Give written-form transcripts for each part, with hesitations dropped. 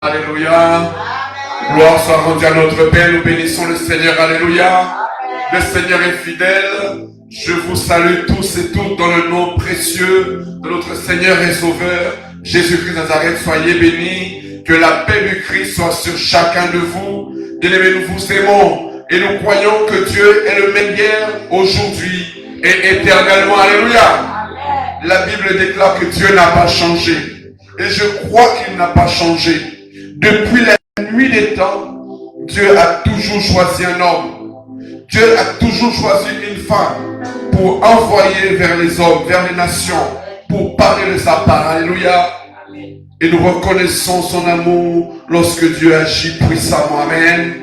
Alléluia. Gloire soit rendue à notre Père. Nous bénissons le Seigneur. Alléluia. Le Seigneur est fidèle. Je vous salue tous et toutes dans le nom précieux de notre Seigneur et Sauveur, Jésus-Christ de Nazareth. Soyez bénis. Que la paix du Christ soit sur chacun de vous. Bien-aimés, nous vous aimons et nous croyons que Dieu est le même hier, aujourd'hui et éternellement. Alléluia. La Bible déclare que Dieu n'a pas changé. Et je crois qu'il n'a pas changé. Depuis la nuit des temps, Dieu a toujours choisi un homme. Dieu a toujours choisi une femme pour envoyer vers les hommes, vers les nations, pour parler de sa part. Alléluia. Et nous reconnaissons son amour lorsque Dieu agit puissamment. Amen.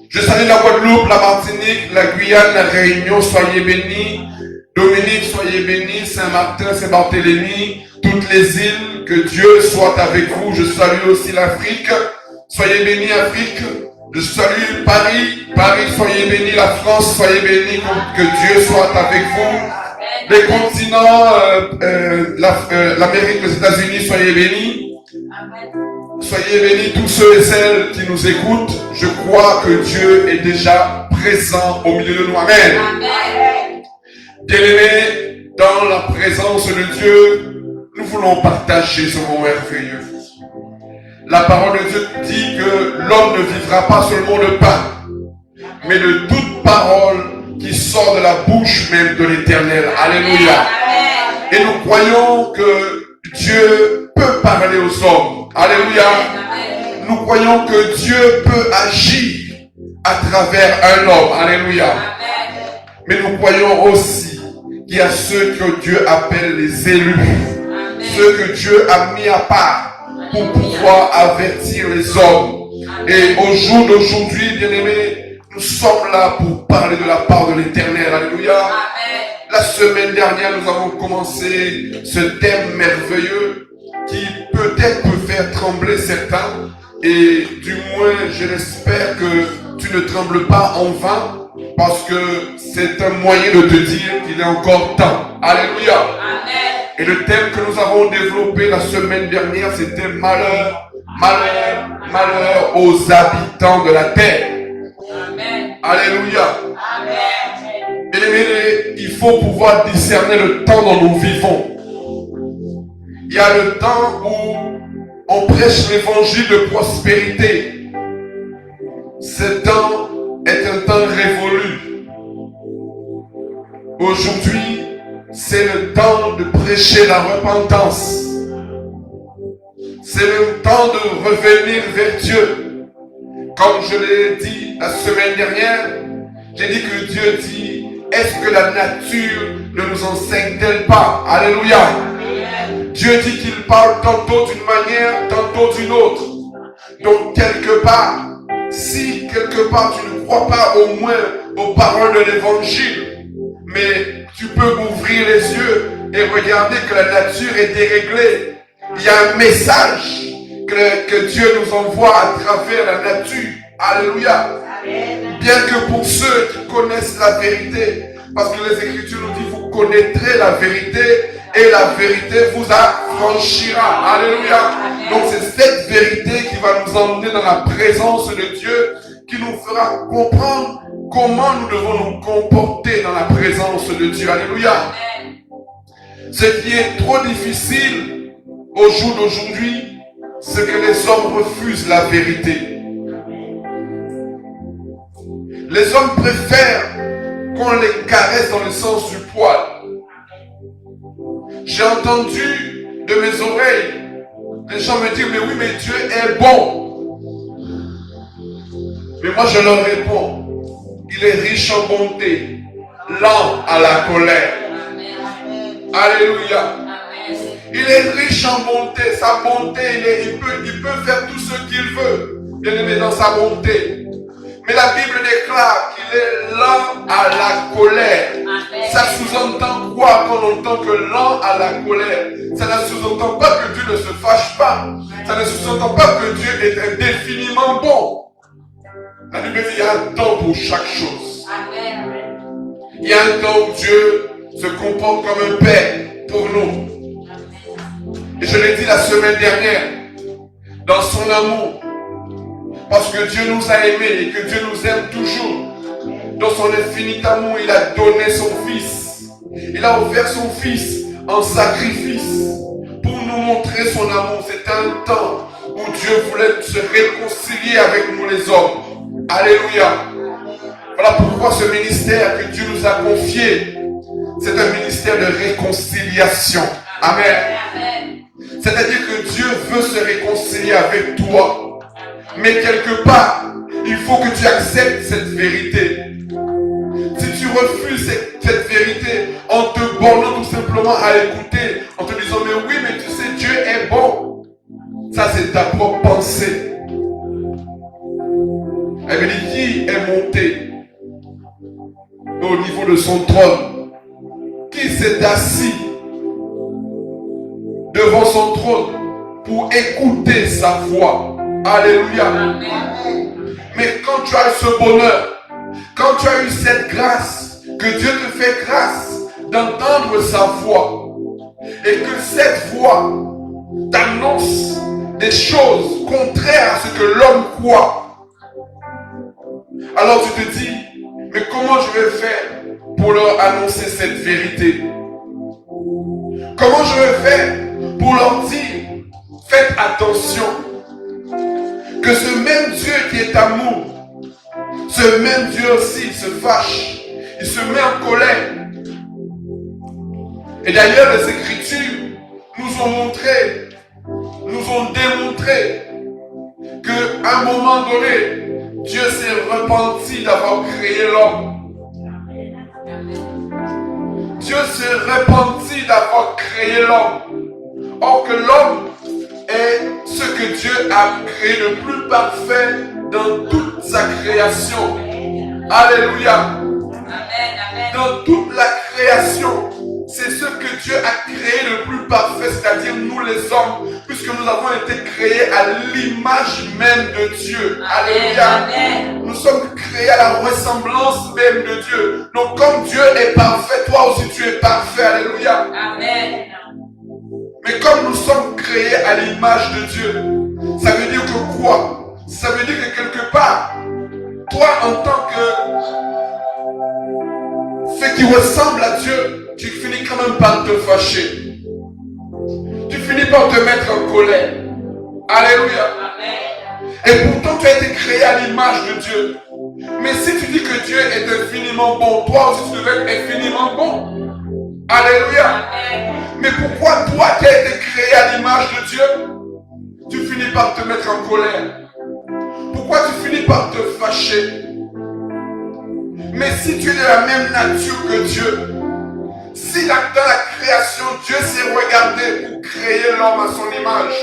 Je salue la Guadeloupe, la Martinique, la Guyane, la Réunion. Soyez bénis. Dominique, soyez bénis. Saint-Martin, Saint-Barthélemy, toutes les îles. Que Dieu soit avec vous. Je salue aussi l'Afrique. Soyez bénis, Afrique. Je salue Paris. Paris, soyez bénis. La France, soyez bénis. Que Dieu soit avec vous. Les continents, l'Amérique, les États-Unis, soyez bénis. Soyez bénis tous ceux et celles qui nous écoutent. Je crois que Dieu est déjà présent au milieu de nous. Amen. Bien-aimés, dans la présence de Dieu, nous voulons partager ce moment merveilleux. La parole de Dieu dit que l'homme ne vivra pas seulement de pain, mais de toute parole qui sort de la bouche même de l'Éternel. Alléluia. Et nous croyons que Dieu peut parler aux hommes. Alléluia. Nous croyons que Dieu peut agir à travers un homme. Alléluia. Mais nous croyons aussi qu'il y a ceux que Dieu appelle les élus. Ceux que Dieu a mis à part pour pouvoir avertir les hommes. Et au jour d'aujourd'hui, bien-aimés, nous sommes là pour parler de la part de l'Éternel. Alléluia. La semaine dernière, nous avons commencé ce thème merveilleux qui peut-être peut faire trembler certains. Et du moins, je l'espère que tu ne trembles pas en vain, parce que c'est un moyen de te dire qu'il est encore temps. Alléluia. Et le thème que nous avons développé la semaine dernière, c'était malheur, malheur, malheur aux habitants de la terre. Alléluia. Et il faut pouvoir discerner le temps dont nous vivons. Il y a le temps où on prêche l'évangile de prospérité. Ce temps est un temps révolu. Aujourd'hui, c'est le temps de prêcher la repentance. C'est le temps de revenir vers Dieu. Comme je l'ai dit la semaine dernière, j'ai dit que Dieu dit, est-ce que la nature ne nous enseigne-t-elle pas? Alléluia. Dieu dit qu'il parle tantôt d'une manière, tantôt d'une autre. Donc quelque part, si quelque part tu ne crois pas au moins aux paroles de l'évangile, mais tu peux ouvrir les yeux et regarder que la nature est déréglée. Il y a un message que Dieu nous envoie à travers la nature. Alléluia. Bien que pour ceux qui connaissent la vérité, parce que les Écritures nous disent, vous connaîtrez la vérité et la vérité vous affranchira. Alléluia. Donc c'est cette vérité qui va nous emmener dans la présence de Dieu, qui nous fera comprendre comment nous devons nous comporter dans la présence de Dieu. Alléluia. Ce qui est trop difficile au jour d'aujourd'hui, c'est que les hommes refusent la vérité. Les hommes préfèrent qu'on les caresse dans le sens du poil. J'ai entendu de mes oreilles les gens me dire, mais oui, mais Dieu est bon. Mais moi je leur réponds, il est riche en bonté, lent à la colère. Alléluia. Il est riche en bonté. Sa bonté, il peut faire tout ce qu'il veut. Bien aimé, dans sa bonté. Mais la Bible déclare qu'il est lent à la colère. Ça sous-entend quoi quand on entend que lent à la colère? Ça ne sous-entend pas que Dieu ne se fâche pas. Ça ne sous-entend pas que Dieu est indéfiniment bon. La Bible dit qu'il y a un temps pour chaque chose. Il y a un temps où Dieu se comporte comme un père pour nous. Et je l'ai dit la semaine dernière, dans son amour. Parce que Dieu nous a aimés et que Dieu nous aime toujours. Dans son infini amour, il a donné son Fils. Il a offert son Fils en sacrifice pour nous montrer son amour. C'est un temps où Dieu voulait se réconcilier avec nous les hommes. Alléluia. Voilà pourquoi ce ministère que Dieu nous a confié, c'est un ministère de réconciliation. Amen. C'est-à-dire que Dieu veut se réconcilier avec toi. Mais quelque part, il faut que tu acceptes cette vérité. Si tu refuses cette vérité en te bornant tout simplement à écouter, en te disant mais oui, mais tu sais, Dieu est bon. Ça, c'est ta propre pensée. Elle me dit, qui est monté au niveau de son trône? Qui s'est assis devant son trône pour écouter sa voix? Alléluia. Amen. Mais quand tu as ce bonheur, quand tu as eu cette grâce, que Dieu te fait grâce d'entendre sa voix, et que cette voix t'annonce des choses contraires à ce que l'homme croit, alors tu te dis, mais comment je vais faire pour leur annoncer cette vérité? Comment je vais faire pour leur dire, faites attention, que ce même Dieu qui est amour, ce même Dieu aussi, il se fâche, il se met en colère. Et d'ailleurs, les Écritures nous ont montré, nous ont démontré qu'à un moment donné, Dieu s'est repenti d'avoir créé l'homme. Dieu s'est repenti d'avoir créé l'homme. Or que l'homme est ce que Dieu a créé le plus parfait dans toute sa création. Alléluia. Dans toute la création, c'est ce que Dieu a créé le plus parfait, c'est-à-dire nous les hommes, puisque nous avons été créés à l'image même de Dieu. Alléluia. Nous sommes créés à la ressemblance même de Dieu. Donc comme Dieu est parfait, toi aussi tu es parfait. Alléluia. Amen. Mais comme nous sommes créés à l'image de Dieu, ça veut dire que quoi? Ça veut dire que quelque part, toi en tant que ce qui ressemble à Dieu, tu finis quand même par te fâcher. Tu finis par te mettre en colère. Alléluia. Et pourtant tu as été créé à l'image de Dieu. Mais si tu dis que Dieu est infiniment bon, toi aussi tu devais être infiniment bon. Alléluia. Mais pourquoi toi qui as été créé à l'image de Dieu, tu finis par te mettre en colère? Pourquoi tu finis par te fâcher? Mais si tu es de la même nature que Dieu, si dans la création, Dieu s'est regardé pour créer l'homme à son image,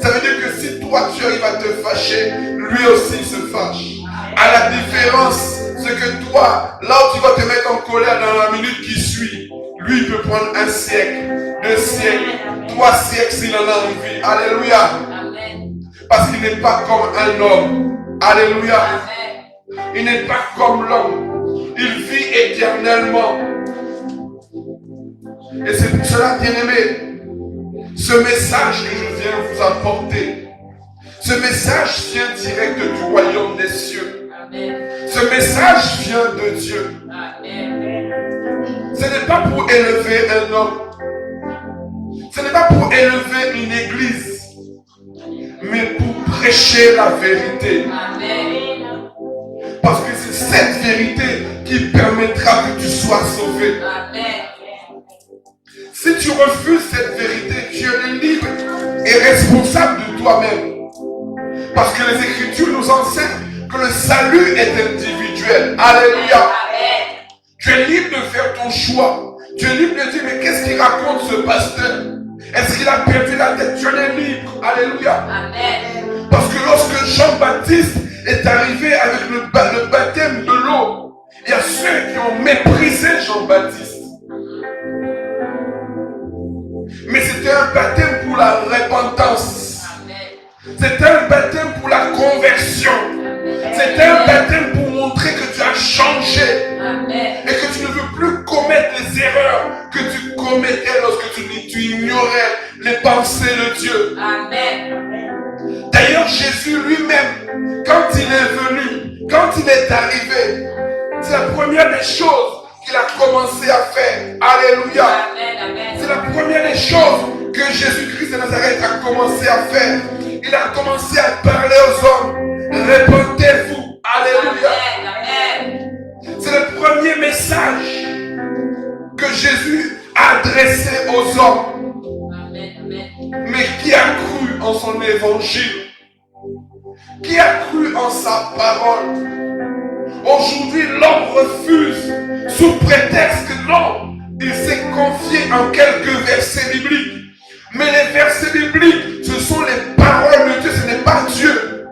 ça veut dire que si toi tu arrives à te fâcher, lui aussi se fâche. À la différence, c'est que toi, là où tu vas te mettre en colère dans la minute qui suit, lui il peut prendre 1 siècle, 2 siècles, 3 siècles s'il en a envie. Alléluia. Parce qu'il n'est pas comme un homme. Alléluia. Il n'est pas comme l'homme. Il vit éternellement. Et c'est pour cela, bien-aimé, ce message que je viens vous apporter, ce message vient direct du royaume des cieux. Ce message vient de Dieu. Ce n'est pas pour élever un homme. Ce n'est pas pour élever une église. Mais pour prêcher la vérité. Parce que c'est cette vérité qui permettra que tu sois sauvé. Si tu refuses cette vérité, tu es libre et responsable de toi-même. Parce que les Écritures nous enseignent que le salut est individuel. Alléluia. Tu es libre de faire ton choix. Tu es libre de dire, mais qu'est-ce qu'il raconte ce pasteur? Est-ce qu'il a perdu la tête? Tu en es libre. Alléluia. Amen. Parce que lorsque Jean-Baptiste est arrivé avec le baptême de l'eau, il y a ceux qui ont méprisé Jean-Baptiste. Mais c'était un baptême pour la repentance. C'était un baptême pour la conversion. C'était un baptême pour montrer que tu as changé. Et que tu ne veux plus commettre les erreurs que tu commettais lorsque tu ignorais les pensées de Dieu. Jésus lui-même, quand il est venu, quand il est arrivé, c'est la première des choses qu'il a commencé à faire. Alléluia. C'est la première des choses que Jésus-Christ de Nazareth a commencé à faire. Il a commencé à parler aux hommes. Répentez-vous. Alléluia. C'est le premier message que Jésus a adressé aux hommes. Mais qui a cru en son évangile? Qui a cru en sa parole? Aujourd'hui, l'homme refuse sous prétexte que non, il s'est confié en quelques versets bibliques. Mais les versets bibliques, ce sont les paroles de Dieu, ce n'est pas Dieu.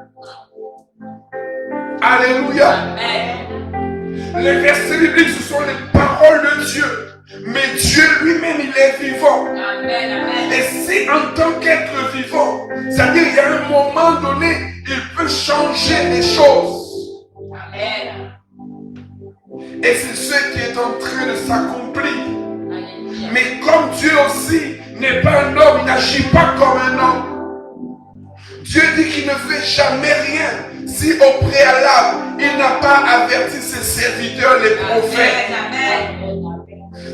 Alléluia. Amen. Les versets bibliques, ce sont les paroles de Dieu. Mais Dieu lui-même, il est vivant. Amen. Et si en tant qu'être vivant, c'est-à-dire il y a un moment donné, il peut changer les choses. Amen. Et c'est ce qui est en train de s'accomplir. Mais comme Dieu aussi n'est pas un homme, il n'agit pas comme un homme. Dieu dit qu'il ne fait jamais rien si au préalable, il n'a pas averti ses serviteurs, les prophètes.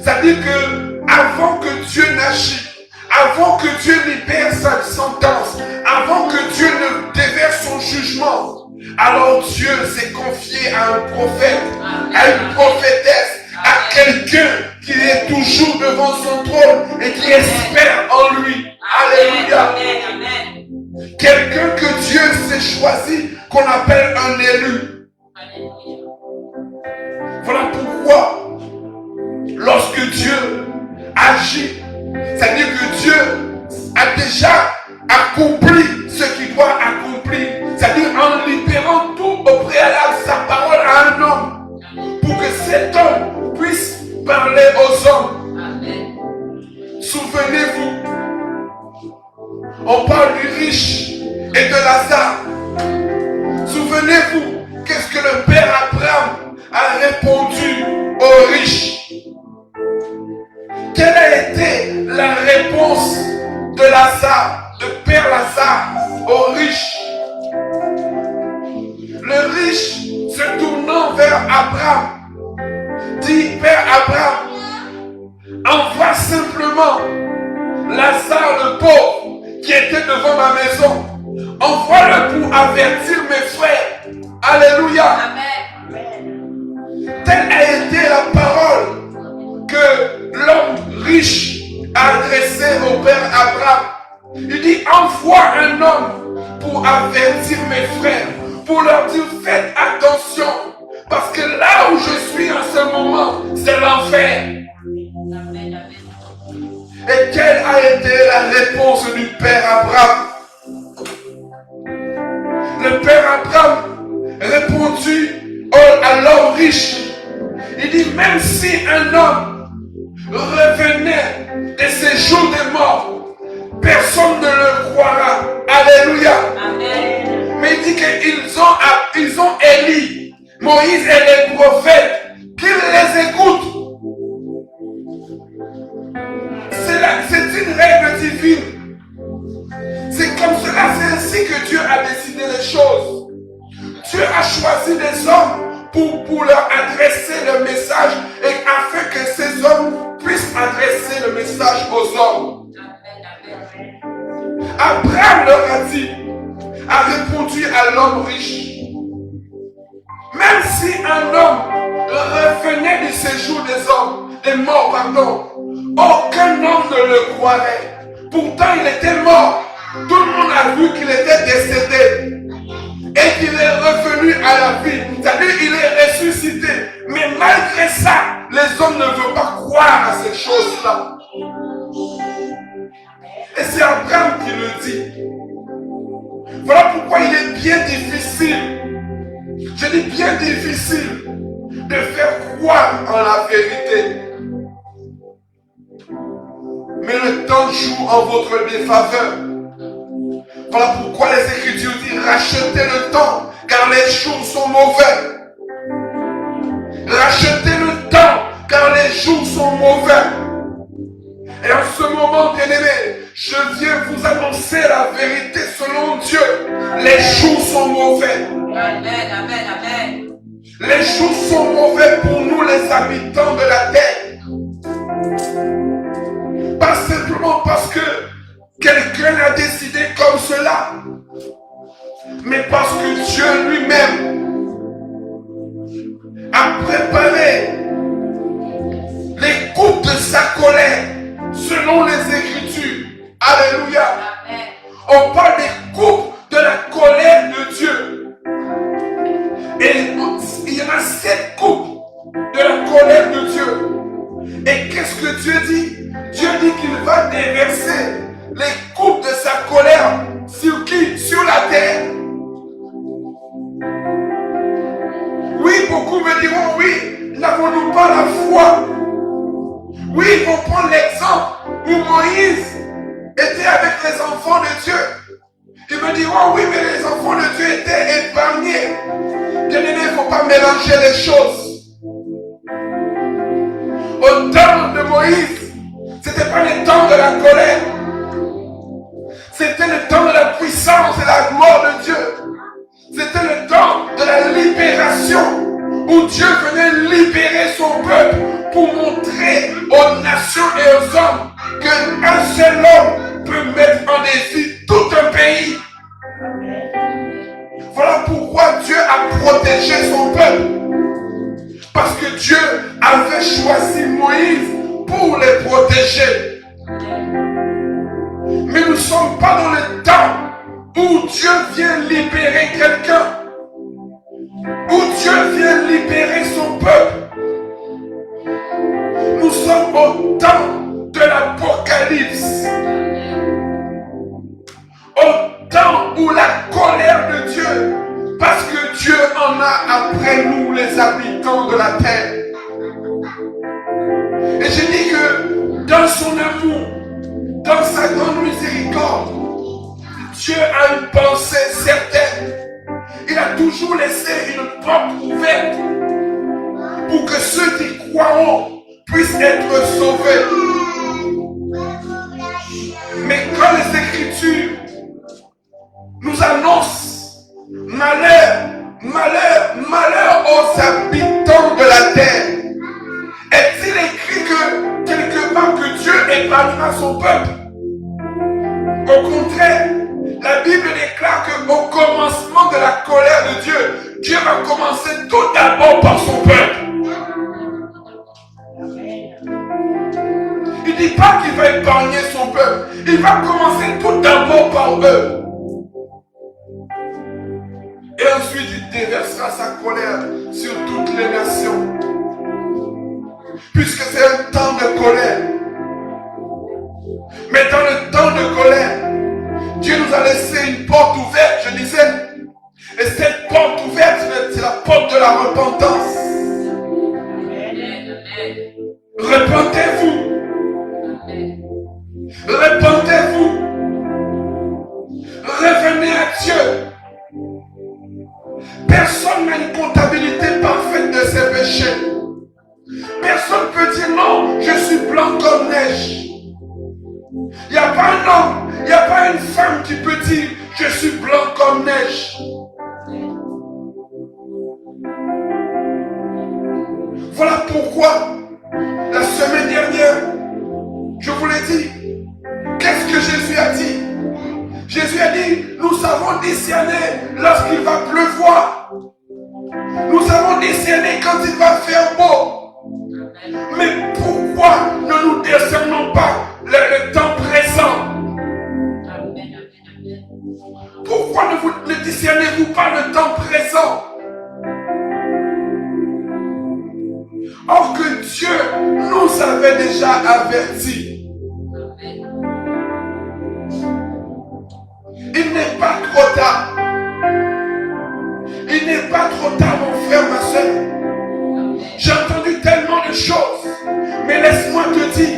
C'est-à-dire que avant que Dieu n'agisse, avant que Dieu libère sa sentence, avant que Dieu ne déverse son jugement, alors Dieu s'est confié à un prophète, à une prophétesse, à quelqu'un qui est toujours devant son trône et qui espère en lui. Alléluia. Quelqu'un que Dieu s'est choisi, qu'on appelle un élu. Voilà pourquoi, lorsque Dieu agit, c'est-à-dire que Dieu a déjà accompli ce qu'il doit accomplir, c'est-à-dire en libérant tout au préalable sa parole à un homme, pour que cet homme puisse parler aux hommes. Amen. Souvenez-vous, on parle du riche et de Lazare. Souvenez-vous, qu'est-ce que le père Abraham a répondu aux riches? Quelle a été la réponse de Lazare, de père Lazare, aux riches? Le riche, se tournant vers Abraham, dit: Père Abraham, envoie simplement Lazare le pauvre qui était devant ma maison. Envoie-le pour avertir mes frères. Alléluia. Amen. Telle a été la parole que l'homme riche a adressée au père Abraham. Il dit: envoie un homme pour avertir mes frères, pour leur dire: faites attention, parce que là où je suis en ce moment, c'est l'enfer. Et quelle a été la réponse du père Abraham? Le père Abraham répondit à l'homme riche. Il dit: même si un homme revenait de ses jours de mort, personne ne le croira. Alléluia. Amen. Mais il dit qu'ils ont Élie, Moïse et les prophètes, qu'ils les écoutent. C'est une règle divine. C'est comme cela, c'est ainsi que Dieu a décidé les choses. Dieu a choisi des hommes pour leur adresser le message et afin que ces hommes puissent adresser le message aux hommes. Abraham leur a répondu à l'homme riche: même si un homme revenait du séjour des morts, aucun homme ne le croirait. Pourtant, il était mort. Tout le monde a vu qu'il était décédé et qu'il est revenu à la vie. C'est-à-dire qu'il est ressuscité. Mais malgré ça, les hommes ne veulent pas croire à ces choses-là. Et c'est Abraham qui le dit. Voilà pourquoi il est bien difficile, je dis bien difficile, de faire croire en la vérité. Mais le temps joue en votre défaveur. Voilà pourquoi les Écritures disent: rachetez le temps, car les jours sont mauvais. Rachetez le temps, car les jours sont mauvais. Et en ce moment, bien-aimé, Je viens vous annoncer la vérité selon Dieu. Les jours sont mauvais. Amen, amen, amen. Les jours sont mauvais pour nous, les habitants de la terre. Pas simplement parce que quelqu'un a décidé comme cela, mais parce que Dieu lui-même a préparé les coupes de sa colère selon les Écritures. Alléluia. Amen. On parle des coupes de la colère de Dieu. Et il y en a 7 coupes de la colère de Dieu. Et qu'est-ce que Dieu dit? Dieu dit qu'il va déverser les coupes de sa colère sur qui? Sur la terre. Oui, beaucoup me diront, oui, n'avons-nous pas la foi? Oui, ils vont prendre l'exemple où Moïse était avec les enfants de Dieu. Ils me diront, oui, mais les enfants de Dieu étaient épargnés. Bien aimé, il ne faut pas mélanger les choses. Au temps de Moïse, ce n'était pas le temps de la colère. C'était le temps de la puissance et de la gloire de Dieu. C'était le temps de la libération, où Dieu venait libérer son peuple pour montrer aux nations et aux hommes qu'un seul homme peut mettre en défi tout un pays. Voilà pourquoi Dieu a protégé son peuple. Parce que Dieu avait choisi Moïse pour les protéger. Mais nous ne sommes pas dans le temps où Dieu vient libérer quelqu'un, où Dieu vient libérer son peuple. Nous sommes au temps de l'Apocalypse, au temps où la colère de Dieu, parce que Dieu en a après nous les habitants de la terre. Et je dis que dans son amour, dans sa grande miséricorde, Dieu a une pensée certaine. Il a toujours laissé une porte ouverte pour que ceux qui croiront puissent être sauvés. Mais quand les Écritures nous annoncent malheur, malheur, malheur aux habitants de la terre, est-il écrit que quelque part que Dieu épargnera son peuple? Au contraire, la Bible déclare qu'au commencement de la colère de Dieu, Dieu va commencer tout d'abord par son peuple. Il ne dit pas qu'il va épargner son peuple. Il va commencer tout d'abord par eux. Et ensuite, il déversera sa colère sur toutes les nations. Puisque c'est un temps de colère. Mais dans le temps de colère, Dieu nous a laissé une porte ouverte, je disais. Et cette porte ouverte, c'est la porte de la repentance. Repentez-vous. Repentez-vous. Revenez à Dieu. Personne n'a une comptabilité parfaite de ses péchés. Personne ne peut dire non, je suis blanc comme neige. Il n'y a pas un homme, il n'y a pas une femme qui peut dire je suis blanc comme neige. Voilà pourquoi la semaine dernière, je vous l'ai dit, qu'est-ce que Jésus a dit? Jésus a dit, nous savons discerner lorsqu'il va pleuvoir. Nous savons discerner quand il va faire beau. Mais pourquoi ne nous discernons pas le temps présent? Pourquoi ne discernez-vous pas le temps présent? Or que Dieu nous avait déjà avertis. Il n'est pas trop tard. Il n'est pas trop tard, mon frère, ma soeur. J'ai entendu tellement de choses. Mais laisse-moi te dire,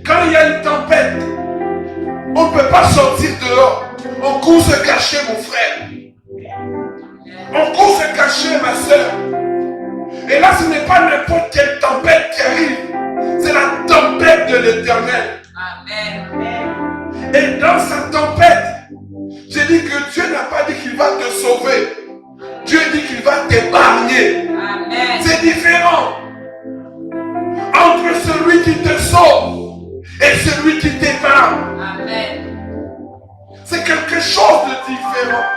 quand il y a une tempête, on ne peut pas sortir dehors. On court se cacher, mon frère. On court se cacher, ma soeur. Et là, ce n'est pas n'importe quelle tempête qui arrive. C'est la tempête de l'Éternel. Amen. Et dans sa tempête, j'ai dit que Dieu n'a pas dit qu'il va te sauver. Dieu dit qu'il va t'épargner. C'est différent entre celui qui te sauve et celui qui t'épargne. C'est quelque chose de différent.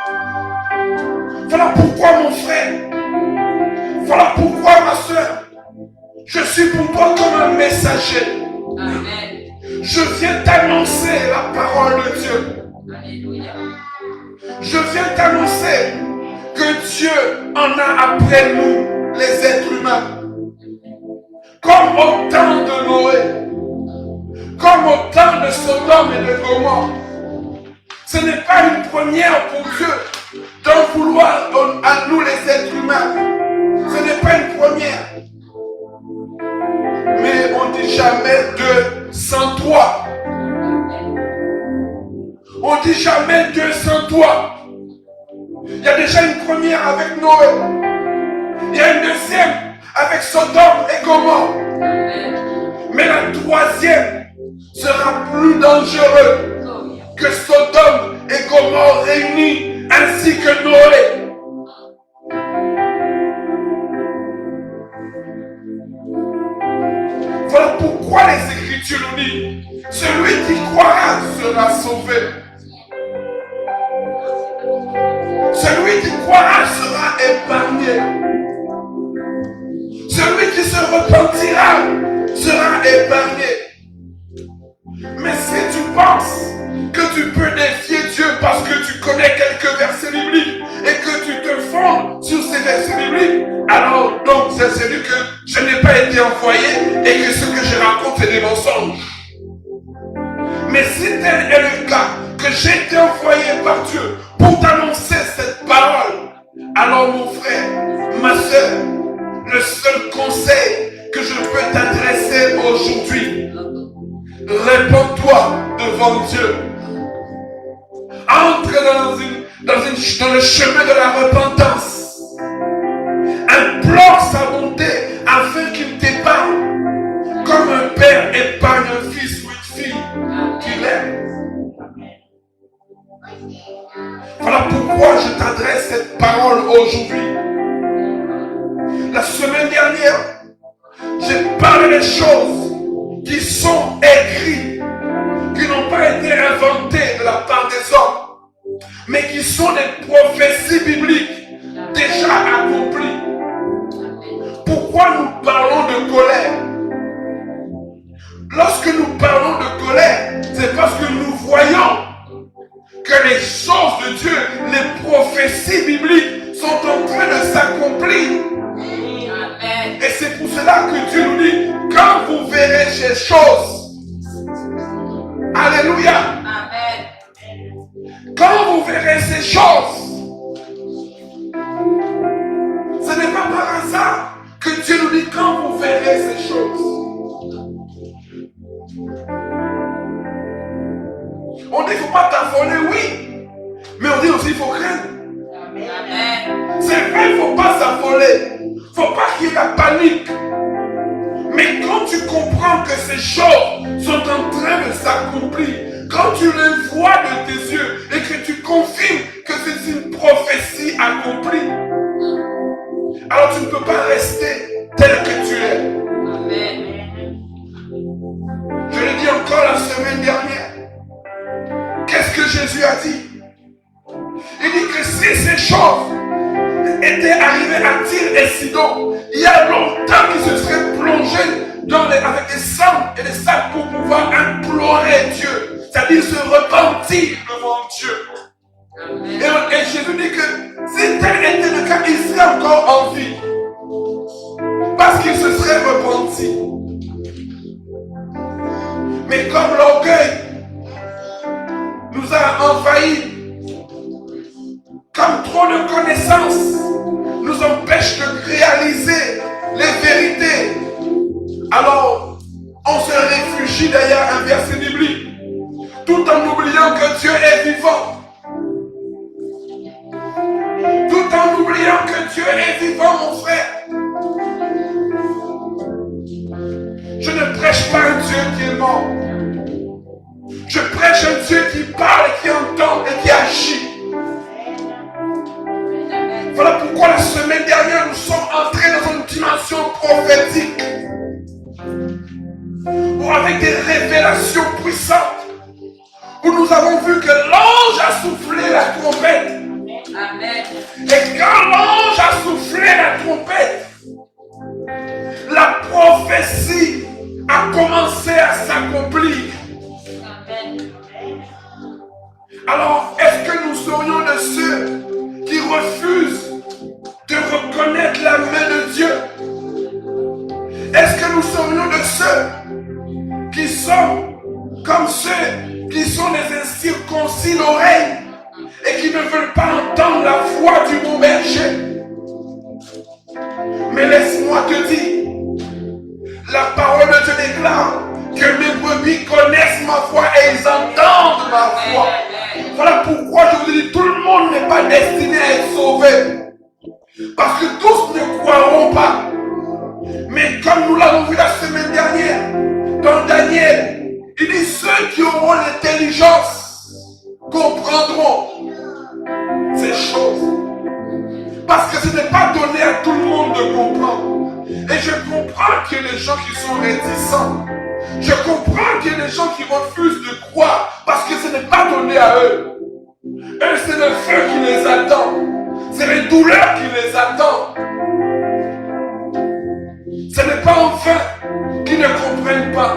Voilà pourquoi mon frère, voilà pourquoi ma soeur, je suis pour toi comme un messager. Je viens t'annoncer la parole de Dieu. Alléluia. Je viens t'annoncer que Dieu en a après nous, les êtres humains. Comme au temps de Noé, comme au temps de Sodome et de Gomorrhe. Ce n'est pas une première pour Dieu d'en vouloir à nous les êtres humains. Ce n'est pas une première. Mais on dit jamais Dieu sans toi. On dit jamais Dieu sans toi. Il y a déjà une première avec Noé. Il y a une deuxième avec Sodome et Gomorrhe. Mais la troisième sera plus dangereuse que Sodome et Gomorrhe réunis, ainsi que Noé. Voilà pourquoi les Écritures nous disent, celui qui croira sera sauvé. Celui qui croira sera épargné. Celui qui se repentira sera épargné. Mais si tu penses que tu peux défier Dieu parce que tu connais quelques versets bibliques et que tu te fondes sur ces versets bibliques, alors donc c'est dit que je n'ai pas été envoyé et que ce que je raconte c'est des mensonges. Mais si tel est le cas, que j'ai été envoyé par Dieu pour t'annoncer cette parole, alors mon frère, ma soeur, le seul conseil que je peux t'adresser aujourd'hui, réponds-toi devant Dieu. Entre dans le chemin de la repentance. Implore sa bonté afin qu'il t'épargne, comme un père épargne un fils ou une fille qu'il aime. Voilà pourquoi je t'adresse cette parole aujourd'hui. La semaine dernière, j'ai parlé des choses qui sont écrites, qui n'ont pas été inventées de la part des hommes, mais qui sont des prophéties bibliques déjà accomplies. Pourquoi nous parlons de colère? Lorsque nous parlons de colère, c'est parce que nous voyons que les choses de Dieu, les prophéties bibliques sont en train de s'accomplir. Et c'est pour cela que Dieu nous dit, quand vous verrez ces choses, alléluia, quand vous verrez ces choses, ce n'est pas par hasard que Dieu nous dit quand vous verrez ces choses. On dit qu'il ne faut pas t'affoler, oui, mais on dit aussi qu'il faut craindre. C'est vrai, il ne faut pas s'affoler. Il ne faut pas qu'il y ait la panique. Mais quand tu comprends que ces choses sont en train de s'accomplir, quand tu les vois de tes yeux et que tu confirmes que c'est une prophétie accomplie, alors tu ne peux pas rester tel que tu es. Je l'ai dit encore la semaine dernière. Qu'est-ce que Jésus a dit? Il dit que si ces choses étaient arrivées à Tyr et Sidon, il y a longtemps qu'ils se seraient plongés avec des sangs et des sacs pour pouvoir implorer Dieu, c'est-à-dire se repentir devant Dieu. Et Jésus dit que si tel était le cas, il serait encore en vie, parce qu'il se serait repenti. Mais comme l'orgueil nous a envahis, comme trop de connaissances nous empêchent de réaliser les vérités, alors on se réfugie derrière un verset biblique, tout en oubliant que Dieu est vivant. Tout en oubliant que Dieu est vivant, mon frère. Je ne prêche pas un Dieu qui est mort. Je prêche un Dieu qui semaine dernière, nous sommes entrés dans une dimension prophétique. Où avec des révélations puissantes. Où nous avons vu que l'ange a soufflé la trompette. Amen. Et quand l'ange a soufflé la trompette, la prophétie a commencé à s'accomplir. Amen. Alors, est-ce que nous serions de ceux qui refusent de reconnaître la main de Dieu? Est-ce que nous serions de ceux qui sont comme ceux qui sont des incirconcis d'oreilles et qui ne veulent pas entendre la voix du bon berger? Mais laisse-moi te dire, la parole de Dieu déclare que mes brebis connaissent ma voix et ils entendent ma voix. Voilà pourquoi je vous dis, tout le monde n'est pas destiné à être sauvé. Parce que tous ne croiront pas. Mais comme nous l'avons vu la semaine dernière, dans Daniel, il dit ceux qui auront l'intelligence comprendront ces choses. Parce que ce n'est pas donné à tout le monde de comprendre. Et je comprends qu'il y a des gens qui sont réticents. Je comprends qu'il y a des gens qui refusent de croire parce que ce n'est pas donné à eux. Eux, c'est le feu qui les attend. C'est les douleurs qui les attendent. Ce n'est pas en vain qu'ils ne comprennent pas.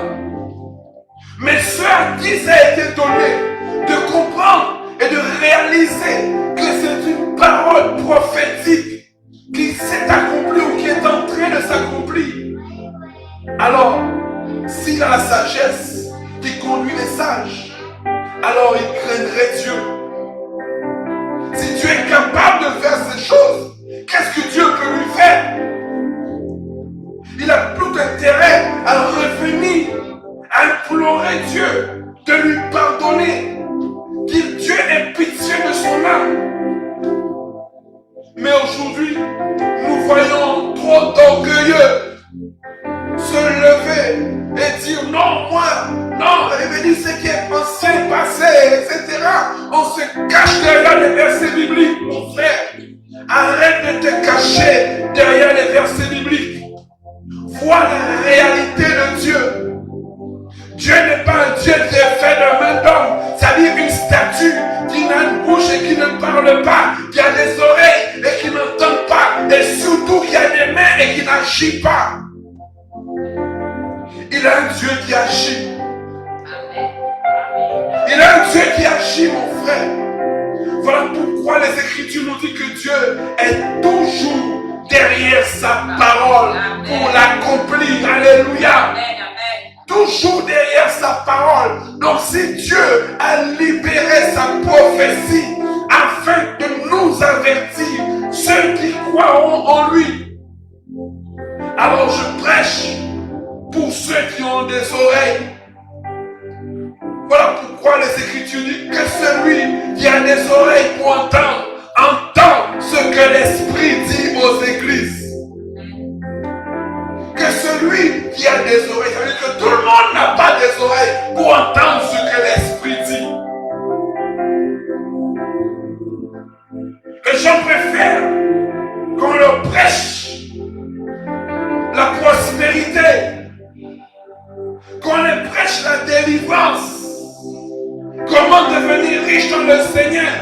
Mais ceux à qui ça a été donné de comprendre et de réaliser que c'est une parole prophétique qui s'est accomplie ou qui est en train de s'accomplir. Alors, s'il a la sagesse qui conduit les sages, alors il craindrait Dieu. Si Dieu est capable de faire ces choses, qu'est-ce que Dieu peut lui faire? Il a plus d'intérêt à revenir, à implorer Dieu de lui pardonner, qu'il Dieu ait pitié de son âme. Mais aujourd'hui, nous voyons trop d'orgueilleux se lever et dire non, moi, non, revenir ce qui est ancien, passé, etc. On se cache derrière les versets bibliques, mon frère. Arrête de te cacher derrière les versets bibliques. Vois la réalité de Dieu. Dieu n'est pas un Dieu qui est fait de main d'homme, c'est-à-dire une statue qui n'a une bouche et qui ne parle pas, qui a des oreilles et qui n'entend pas, et surtout qui a des mains et qui n'agit pas. Il a un Dieu qui agit. Il a un Dieu qui agit, mon frère. Voilà pourquoi les Écritures nous disent que Dieu est toujours derrière sa parole pour l'accomplir. Alléluia. Toujours derrière sa parole. Donc si Dieu a libéré sa prophétie afin de nous avertir, ceux qui croiront en lui, alors je prêche pour ceux qui ont des oreilles. Voilà pourquoi les Écritures disent que celui qui a des oreilles pour entendre, entend ce que l'Esprit dit aux églises. Que celui qui a des oreilles, ça veut dire que tout le monde n'a pas des oreilles pour entendre ce que l'Esprit dit. Les gens préfèrent qu'on leur prêche la prospérité, qu'on leur prêche la délivrance. Comment devenir riche dans le Seigneur?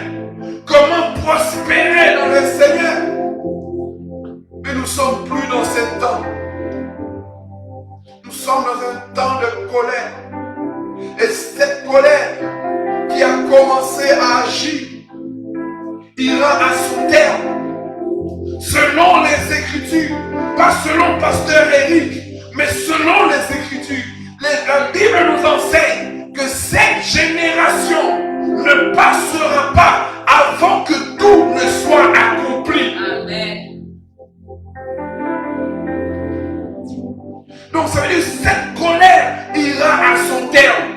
Comment prospérer dans le Seigneur? Mais nous ne sommes plus dans ce temps. Nous sommes dans un temps de colère. Et cette colère qui a commencé à agir ira à son terme. Selon les Écritures, pas selon Pasteur Eric, mais selon les Écritures. La Bible nous enseigne que cette génération ne passera pas avant que tout ne soit accompli. Amen. Donc ça veut dire que cette colère ira à son terme.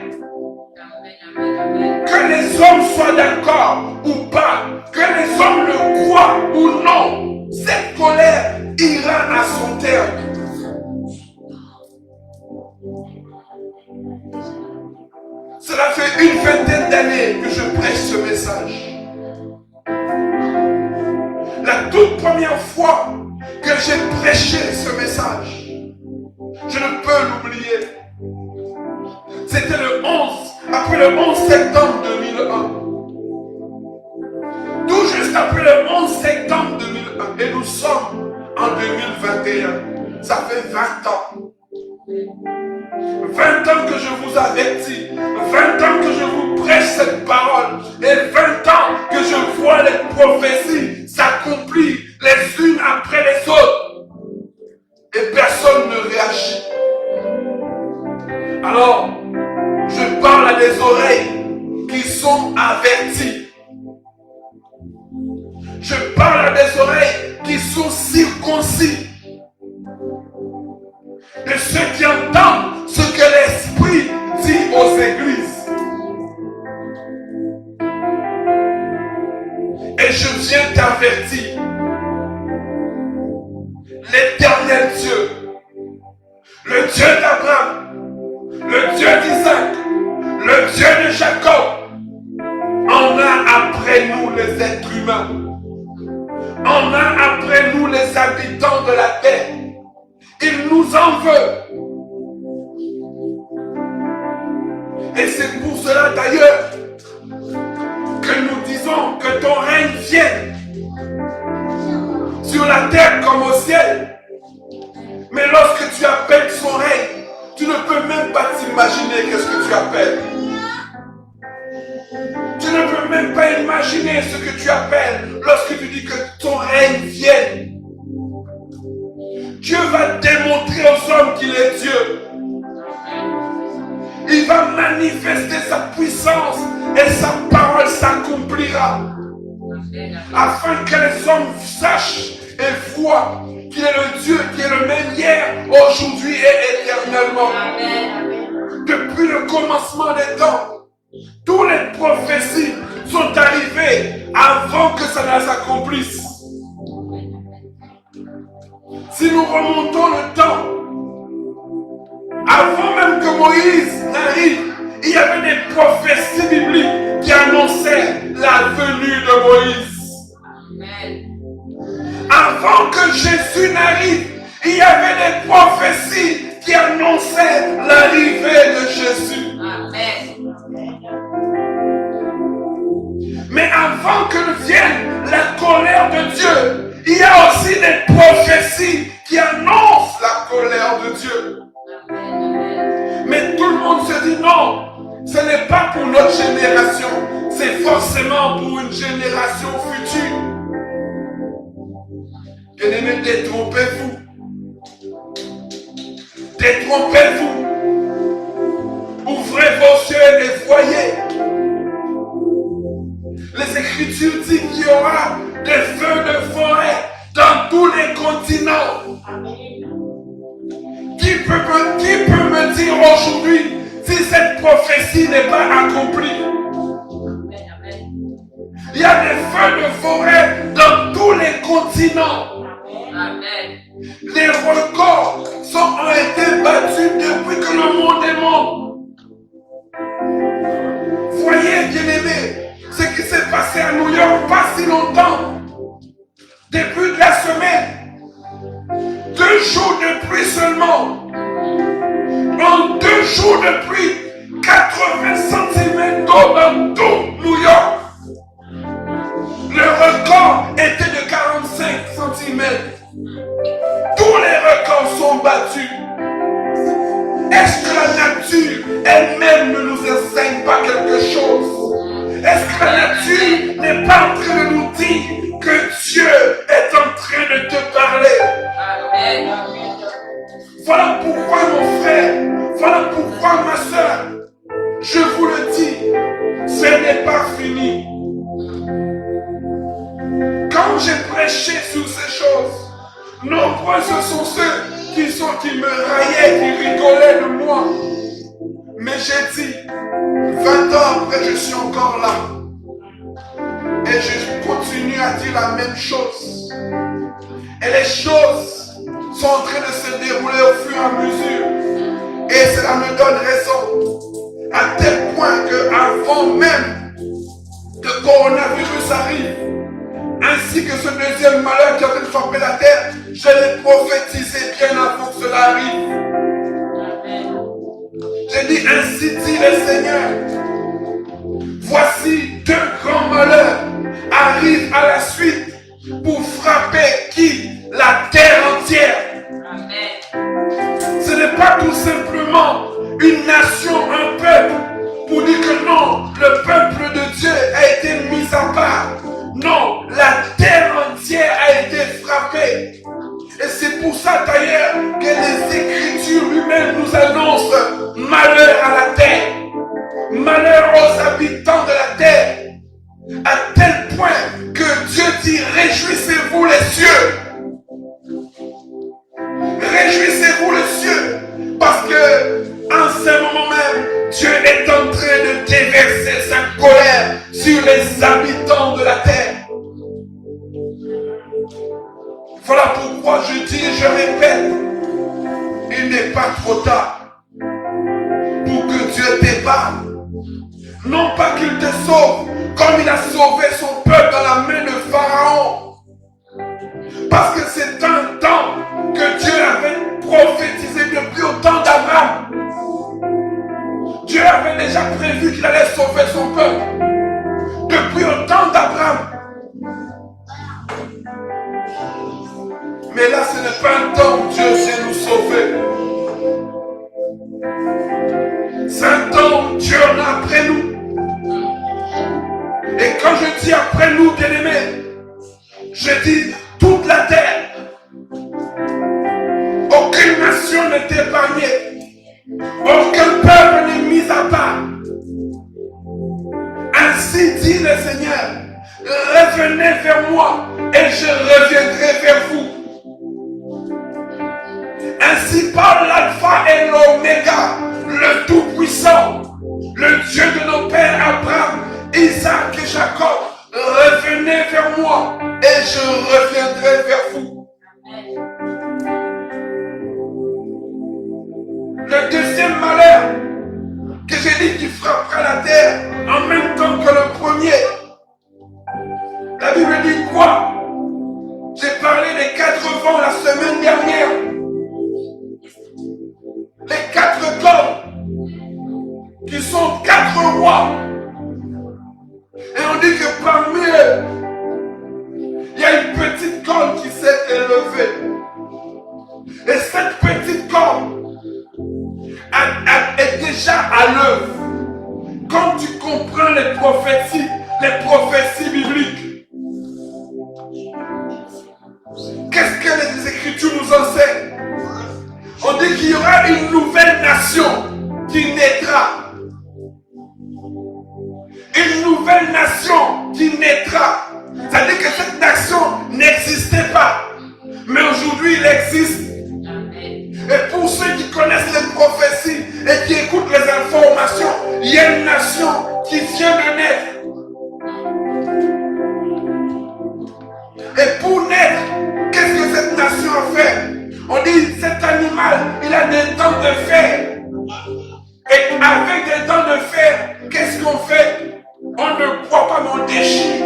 Amen. Que les hommes soient d'accord ou pas, que les hommes le croient ou non, cette colère ira à son terme. Cela fait une vingtaine d'années que je prêche ce message. La toute première fois que j'ai prêché ce message, je ne peux l'oublier. C'était le 11, après le 11 septembre 2001. Tout juste après le 11 septembre 2001. Et nous sommes en 2021. Ça fait 20 ans. 20 ans que je vous avertis. 20 ans que je vous prêche cette parole. Et 20 ans que je vois les prophéties s'accomplir les unes après les autres. Et personne ne réagit. Alors, je parle à des oreilles qui sont averties. Je parle à des oreilles qui sont circoncis. De ceux qui entendent ce que l'Esprit dit aux églises. Et je viens t'avertir. L'Éternel Dieu, le Dieu d'Abraham, le Dieu d'Isaac, le Dieu de Jacob, en a après nous les êtres humains. En a après nous les habitants de la terre. Il nous en veut. Et c'est pour cela d'ailleurs que nous disons que ton règne vienne sur la terre comme au ciel. Mais lorsque tu appelles son règne, tu ne peux même pas t'imaginer qu'est-ce que tu appelles. Tu ne peux même pas imaginer ce que tu appelles lorsque tu dis que ton règne vienne. Dieu va démontrer aux hommes qu'il est Dieu. Il va manifester sa puissance et sa parole s'accomplira. Afin que les hommes sachent et voient qu'il est le Dieu qui est le même hier, aujourd'hui et éternellement. Depuis le commencement des temps, toutes les prophéties sont arrivées avant que ça ne s'accomplisse. Si nous remontons le temps, avant même que Moïse n'arrive, il y avait des prophéties bibliques qui annonçaient la venue de Moïse. Avant que Jésus n'arrive, il y avait des prophéties qui annonçaient l'arrivée de Jésus. Mais avant que ne vienne la colère de Dieu, il y a aussi des prophéties qui annoncent la colère de Dieu. Mais tout le monde se dit non, ce n'est pas pour notre génération, c'est forcément pour une génération future. Bien-aimés, détrompez-vous. Détrompez-vous. Ouvrez vos yeux et voyez. Les Écritures disent qu'il y aura des feux de forêt dans tous les continents. Qui peut me dire aujourd'hui si cette prophétie n'est pas accomplie? Il y a des feux de forêt dans tous les continents. Les records ont été battus depuis que le monde est monde. Voyez, bien-aimés, ce qui s'est passé à New York pas si longtemps. Début de la semaine, 2 jours de pluie seulement. En 2 jours de pluie, 80 cm d'eau dans tout New York. Le record était de 45 cm. Tous les records sont battus. Est-ce que la nature elle-même ne nous enseigne pas quelque chose? Est-ce que la nature n'est pas en train de nous dire que Dieu est en train de te parler? Amen. Voilà pourquoi mon frère, voilà pourquoi ma soeur, je vous le dis, ce n'est pas fini. Quand j'ai prêché sur ces choses, nombreux ce sont ceux qui me raillaient, qui rigolaient de moi. Mais j'ai dit, 20 ans après, je suis encore là. Et je continue à dire la même chose. Et les choses sont en train de se dérouler au fur et à mesure. Et cela me donne raison. À tel point qu'avant même que le coronavirus arrive, ainsi que ce deuxième malheur qui est en train de frapper la terre, je l'ai prophétisé bien avant que cela arrive. J'ai dit, ainsi dit le Seigneur, voici deux grands malheurs arrivent à la suite pour frapper qui? La terre entière. Ce n'est pas tout simplement une nation, un peuple, pour dire que non, le peuple de Dieu a été mis à part. Non, la terre entière a été frappée. Et c'est pour ça d'ailleurs que les Écritures lui-même nous annoncent malheur à la terre, malheur aux habitants de la terre, à tel point que Dieu dit, réjouissez-vous les cieux. Réjouissez-vous les cieux, parce que en ce moment même, Dieu est en train de déverser sa colère sur les habitants de la terre. Voilà pourquoi je dis et je répète, il n'est pas trop tard pour que Dieu t'épargne. Non pas qu'il te sauve, comme il a sauvé son peuple dans la main de Pharaon. Parce que c'est un temps que Dieu avait prophétisé depuis au temps d'Abraham. Dieu avait déjà prévu qu'il allait sauver son peuple depuis au temps d'Abraham. Mais là, ce n'est pas un temps où Dieu vient nous sauver. C'est un temps où Dieu en a après nous. Et quand je dis après nous, bien-aimés, je dis toute la terre. Aucune nation n'est épargnée. Aucun peuple n'est mis à part. Ainsi dit le Seigneur, revenez vers moi et je reviendrai vers vous. Ainsi parle l'Alpha et l'Oméga, le Tout-Puissant, le Dieu de nos pères Abraham, Isaac et Jacob. Revenez vers moi et je reviendrai vers vous. Le deuxième malheur que j'ai dit qui frappera la terre en même temps que le premier. La Bible dit quoi? J'ai parlé des 4 vents la semaine dernière. Les 4 cornes qui sont 4 rois. Et on dit que parmi eux, il y a une petite corne qui s'est élevée. Et cette petite corne est déjà à l'œuvre. Quand tu comprends les prophéties bibliques, qu'est-ce que les Écritures nous enseignent? On dit qu'il y aura une nouvelle nation qui naîtra. Une nouvelle nation qui naîtra. C'est-à-dire que cette nation n'existait pas. Mais aujourd'hui, il existe. Et pour ceux qui connaissent les prophéties et qui écoutent les informations, il y a une nation qui vient de naître. Et pour naître, qu'est-ce que cette nation a fait? On dit, cet animal, il a des dents de fer. Et avec des dents de fer, qu'est-ce qu'on fait? On ne boit pas, mais on déchire.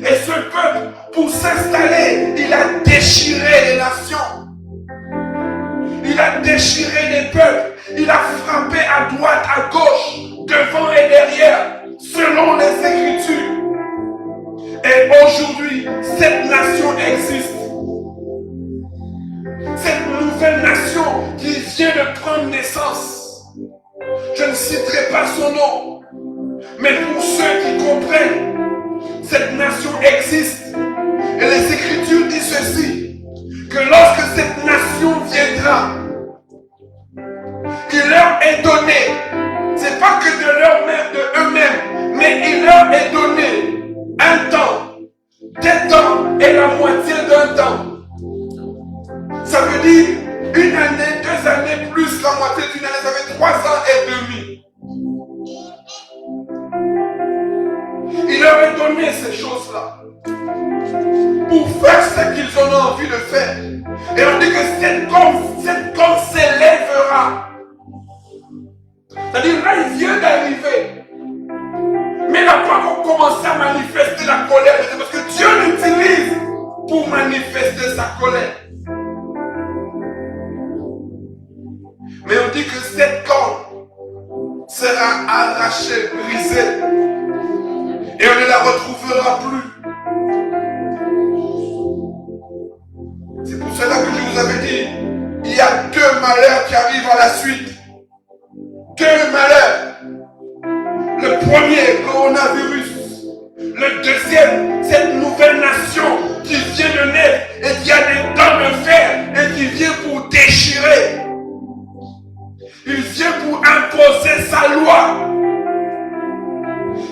Et ce peuple, pour s'installer, il a déchiré les nations. Il a déchiré les peuples. Il a frappé à droite, à gauche, devant et derrière, selon les Écritures. Et aujourd'hui, cette nation existe. Cette nouvelle nation qui vient de prendre naissance. Je ne citerai pas son nom. Mais pour ceux qui comprennent, cette nation existe. Et les Écritures disent ceci, que lorsque cette nation viendra, il leur est donné, c'est pas que de eux-mêmes, mais il leur est donné un temps, 2 temps et la moitié d'un temps. Ça veut dire 1 année, 2 années plus la moitié d'une année, ça fait 3 ans et demi. Il leur est donné ces choses-là pour faire ce qu'ils ont envie de faire. Et on dit que cette corne s'élèvera. C'est-à-dire là, il vient d'arriver. Mais il n'a pas encore commencé à manifester manifester la colère de Dieu, parce que Dieu l'utilise pour manifester sa colère. Mais on dit que cette corde sera arrachée, brisée, et on ne la retrouvera plus. C'est pour cela que je vous avais dit, il y a 2 malheurs qui arrivent à la suite. 2 malheurs. Le premier, coronavirus. Le deuxième, cette nouvelle nation qui vient de naître et qui a des dents de fer et qui vient pour déchirer. Il vient pour imposer sa loi.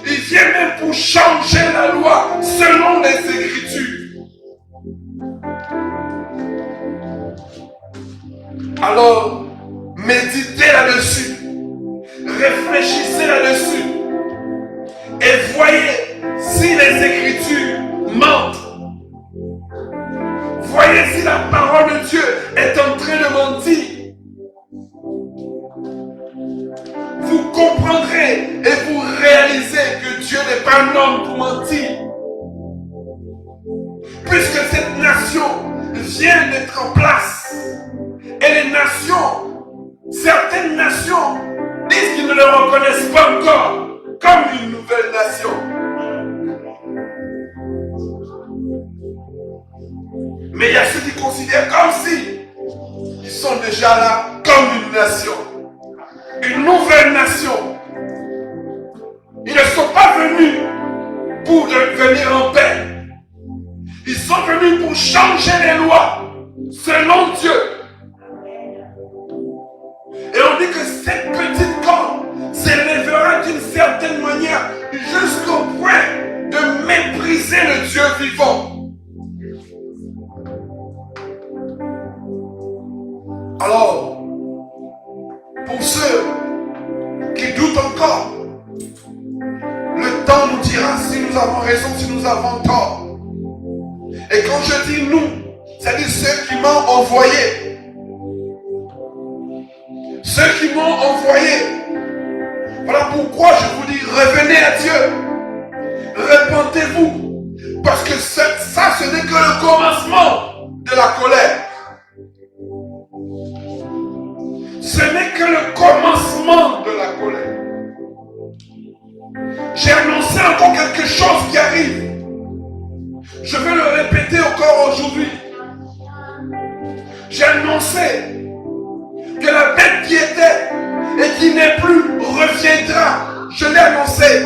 Il vient même pour changer la loi selon les Écritures. Alors, méditez là-dessus. Réfléchissez là-dessus. Et voyez si les Écritures mentent. Voyez si la parole de Dieu est en train de mentir. Vous comprendrez et vous réalisez que Dieu n'est pas un homme pour mentir. Puisque cette nation vient d'être en place. Et les nations, certaines nations, disent qu'ils ne le reconnaissent pas encore comme une nouvelle nation. Mais il y a ceux qui considèrent comme si ils sont déjà là comme une nation. Une nouvelle nation. Ils ne sont pas venus pour venir en paix. Ils sont venus pour changer les lois selon Dieu. Et on dit que cette petite corde s'élèvera d'une certaine manière jusqu'au point de mépriser le Dieu vivant. Alors, pour ceux qui doutent encore, le temps nous dira si nous avons raison, si nous avons tort. Et quand je dis nous, c'est-à-dire ceux qui m'ont envoyé. Ceux qui m'ont envoyé. Voilà pourquoi je vous dis, revenez à Dieu. Repentez-vous. Parce que ça, ce n'est que le commencement de la colère. Ce n'est que le commencement de la colère. J'ai annoncé encore quelque chose qui arrive. Je vais le répéter encore aujourd'hui. J'ai annoncé que la bête qui était et qui n'est plus reviendra. Je l'ai annoncé.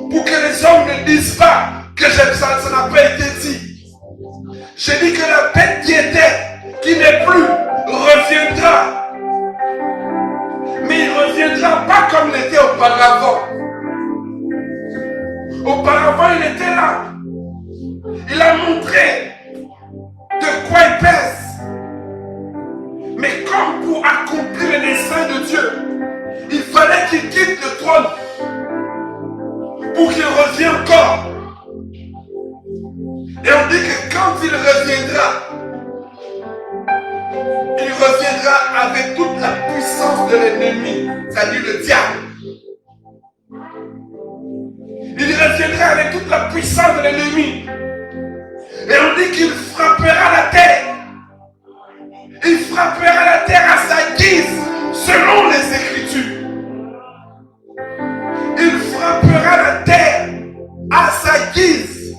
Pour que les hommes ne disent pas que ça n'a pas été dit. J'ai dit que la bête qui était, qui n'est plus, reviendra. Mais il ne reviendra pas comme il était auparavant. Auparavant, il était là. Il a montré de quoi il pèse. Mais comme pour accomplir les desseins de Dieu, il fallait qu'il quitte le trône pour qu'il revienne encore. Et on dit que quand il reviendra avec toute la puissance de l'ennemi, c'est-à-dire le diable. Il reviendra avec toute la puissance de l'ennemi. Et on dit qu'il frappera la terre. Il frappera la terre à sa guise, selon les Écritures. Il frappera la terre à sa guise.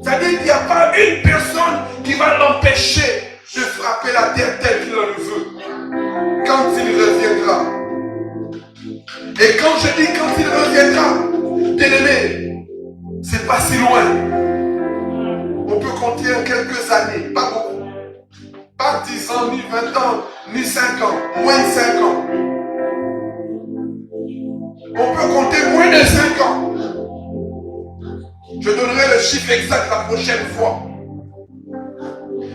C'est-à-dire qu'il n'y a pas une personne qui va l'empêcher de frapper la terre telle qu'il le veut. Quand il reviendra. Et quand je dis quand il reviendra, bien aimé, c'est pas si loin. On peut compter en quelques années, pas beaucoup. Pas 10 ans, ni 20 ans, ni 5 ans, moins de 5 ans. On peut compter moins de 5 ans. Je donnerai le chiffre exact la prochaine fois.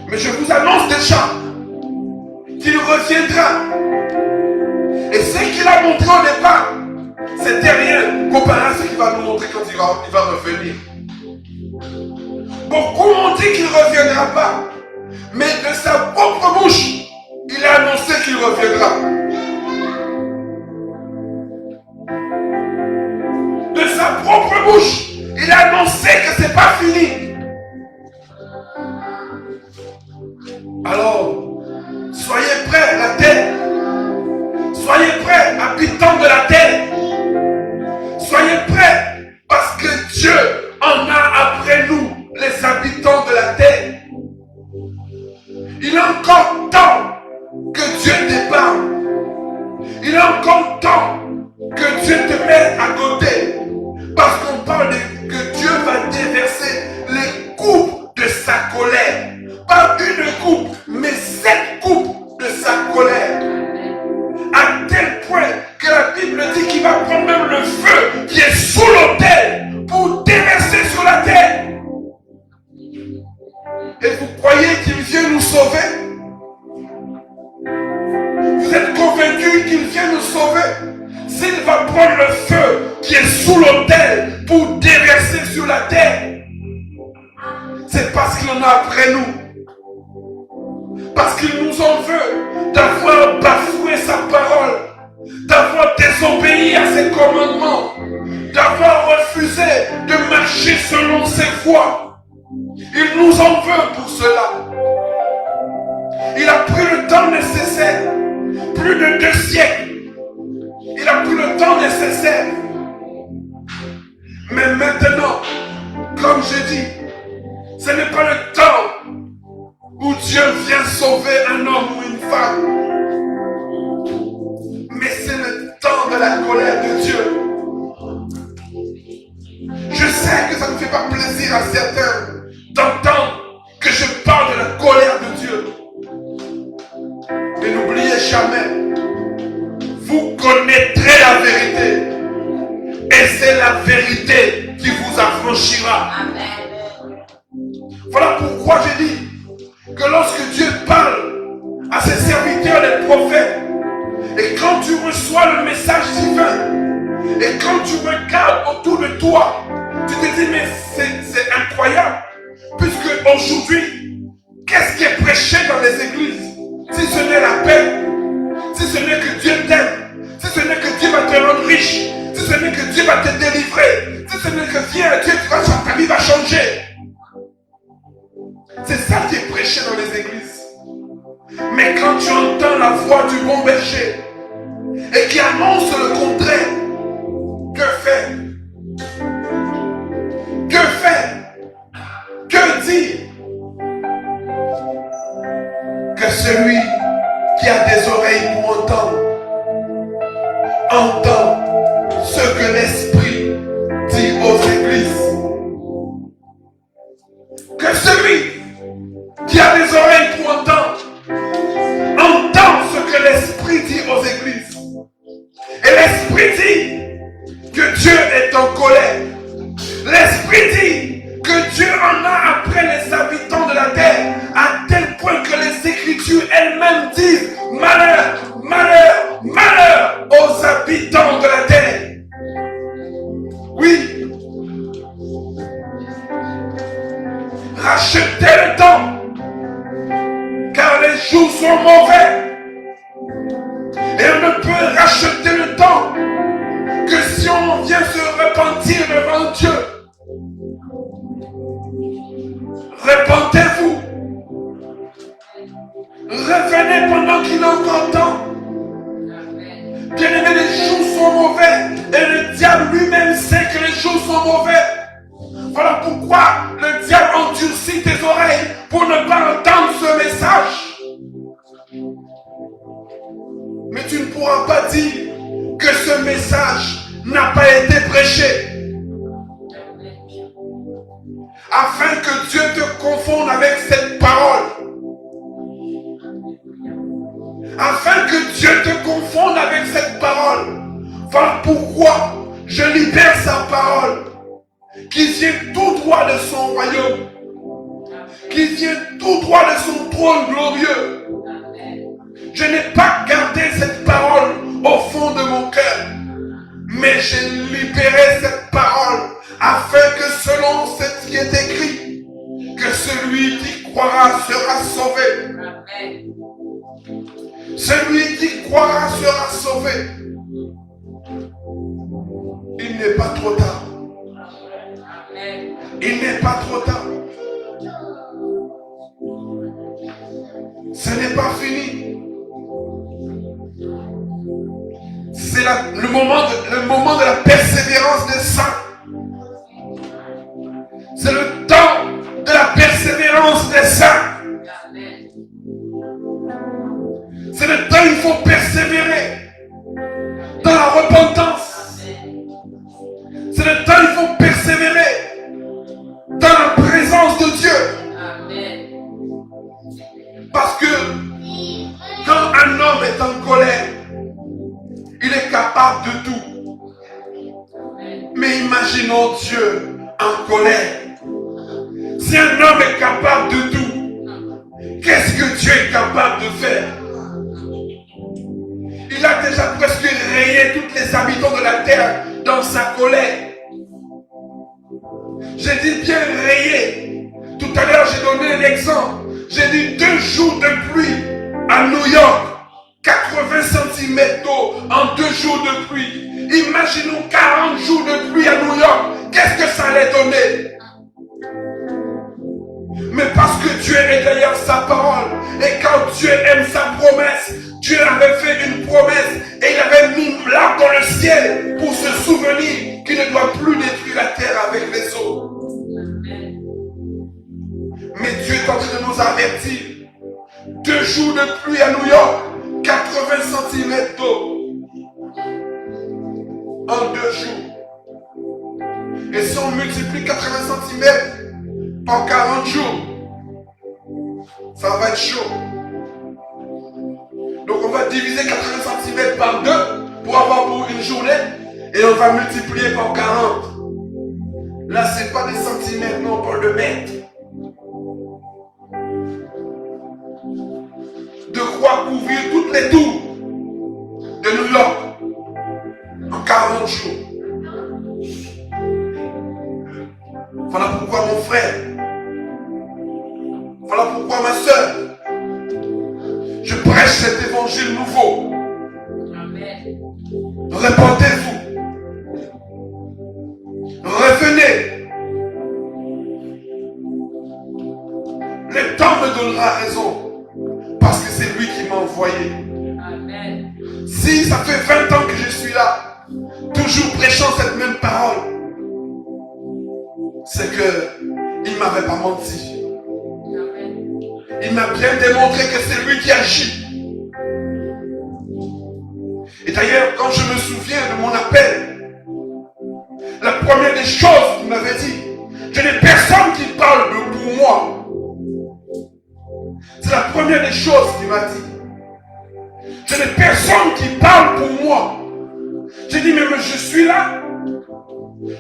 Mais je vous annonce déjà qu'il reviendra. Et ce qu'il a montré au départ, c'était rien comparé à ce qu'il va nous montrer quand il va revenir. Beaucoup ont dit qu'il ne reviendra pas. Mais de sa propre bouche, il a annoncé qu'il reviendra. De sa propre bouche, il a annoncé Alors, soyez prêts, la terre. Soyez prêts, habitants de la terre. Soyez prêts, parce que Dieu en a après nous, les habitants de la terre. Il est encore temps que Dieu te parle. Il est encore temps que Dieu te mette à côté. Parce qu'on parle que Dieu va déverser les coupes de sa colère. Pas une coupe, mais 7 coupes de sa colère. À tel point que la Bible dit qu'il va prendre même le feu qui est sous l'autel pour déverser sur la terre. Et vous croyez qu'il vient nous sauver? Vous êtes convaincus qu'il vient nous sauver? S'il va prendre le feu qui est sous l'autel pour déverser sur la terre, c'est parce qu'il en a après nous. Parce qu'il nous en veut d'avoir bafoué sa parole, d'avoir désobéi à ses commandements, d'avoir refusé de marcher selon ses voies. Il nous en veut pour cela. Il a pris le temps nécessaire, plus de 2 siècles. Il a pris le temps nécessaire. Mais maintenant, comme je dis, ce n'est pas le temps où Dieu vient sauver un homme ou une femme. Mais c'est le temps de la colère de Dieu. Je sais que ça ne fait pas plaisir à certains d'entendre que je parle de la colère de Dieu. Mais n'oubliez jamais, vous connaîtrez la vérité. Et c'est la vérité qui vous affranchira. Amen. Voilà pourquoi je dis que lorsque Dieu parle à ses serviteurs, les prophètes, et quand tu reçois le message divin, et quand tu regardes autour de toi, tu te dis, mais c'est incroyable. Puisque aujourd'hui, qu'est-ce qui est prêché dans les églises? Si ce n'est la paix, si ce n'est que Dieu t'aime, si ce n'est que Dieu va te rendre riche, si ce n'est que Dieu va te délivrer, si ce n'est que Dieu ta vie va changer. C'est ça qui est prêché dans les églises. Mais quand tu entends la voix du bon berger et qui annonce le contraire, que faire? Que faire? Que dire? Que celui qui a des oreilles pour entendre, entend ce que l'Esprit dit aux églises. Que celui qui a des oreilles pour entendre, entend ce que l'Esprit dit aux églises. Et l'Esprit dit que Dieu est en colère. L'Esprit dit que Dieu en a après les habitants de la terre, à tel point que les Écritures elles-mêmes disent malheur, malheur, malheur aux habitants de la terre. Oui. Rachetez le temps, car les jours sont mauvais. Et on ne peut racheter le temps que si on vient se repentir devant Dieu. Repentez-vous. Revenez pendant qu'il est encore temps. Bien-aimés, les jours sont mauvais. Et le diable lui-même sait que les jours sont mauvais. Voilà pourquoi le diable endurcit tes oreilles pour ne pas entendre ce message. Mais tu ne pourras pas dire que ce message n'a pas été prêché. Afin que Dieu te confonde avec cette parole. Afin que Dieu te confonde avec cette parole. Voilà pourquoi je libère sa parole, qui vient tout droit de son royaume, qui vient tout droit de son trône glorieux. Je n'ai pas gardé cette parole au fond de mon cœur, mais j'ai libéré cette parole afin que selon ce qui est écrit, que celui qui croira sera sauvé. Celui qui croira sera sauvé. Il n'est pas trop tard. Il n'est pas trop tard. Ce n'est pas fini. C'est le moment de la persévérance des saints. C'est le temps de la persévérance des saints. C'est le temps où il faut persévérer dans la repentance. C'est le temps où il faut persévérer dans la présence de Dieu. Parce que quand un homme est en colère, il est capable de tout. Mais imaginons Dieu en colère. Si un homme est capable de tout, qu'est-ce que Dieu est capable de faire? Il a déjà presque rayé tous les habitants de la terre dans sa colère. J'ai dit bien rayé. Tout à l'heure, j'ai donné un exemple. J'ai dit 2 jours de pluie à New York. 80 cm d'eau en 2 jours de pluie. Imaginons 40 jours de pluie à New York. Qu'est-ce que ça allait donner? Mais parce que Dieu est derrière sa parole. Et quand Dieu aime sa promesse, Dieu avait fait une promesse et il avait mis l'arbre dans le ciel pour se souvenir qu'il ne doit plus détruire la terre avec les eaux. Mais Dieu est en train de nous avertir. 2 jours de pluie à New York, 80 cm d'eau en 2 jours. Et si on multiplie 80 cm par 40 jours, ça va être chaud. Donc on va diviser 80 cm par 2 pour avoir pour une journée et on va multiplier par 40. Là, ce n'est pas des centimètres, non, on parle de mètres. De quoi couvrir toutes les tours de New York en 40 jours. Voilà pourquoi mon frère, voilà pourquoi ma soeur, je prêche cet évangile nouveau. Amen. Répandez-vous. Revenez. Le temps me donnera raison. Parce que c'est lui qui m'a envoyé. Amen. Si ça fait 20 ans que je suis là, toujours prêchant cette même parole, c'est que il ne m'avait pas menti. Amen. Il m'a bien démontré que c'est lui qui agit. Et d'ailleurs, quand je me souviens de mon appel, la première des choses qu'il m'avait dit, je n'ai personne qui parle pour moi. C'est la première des choses qu'il m'a dit. Je n'ai personne qui parle pour moi. J'ai dit, mais je suis là.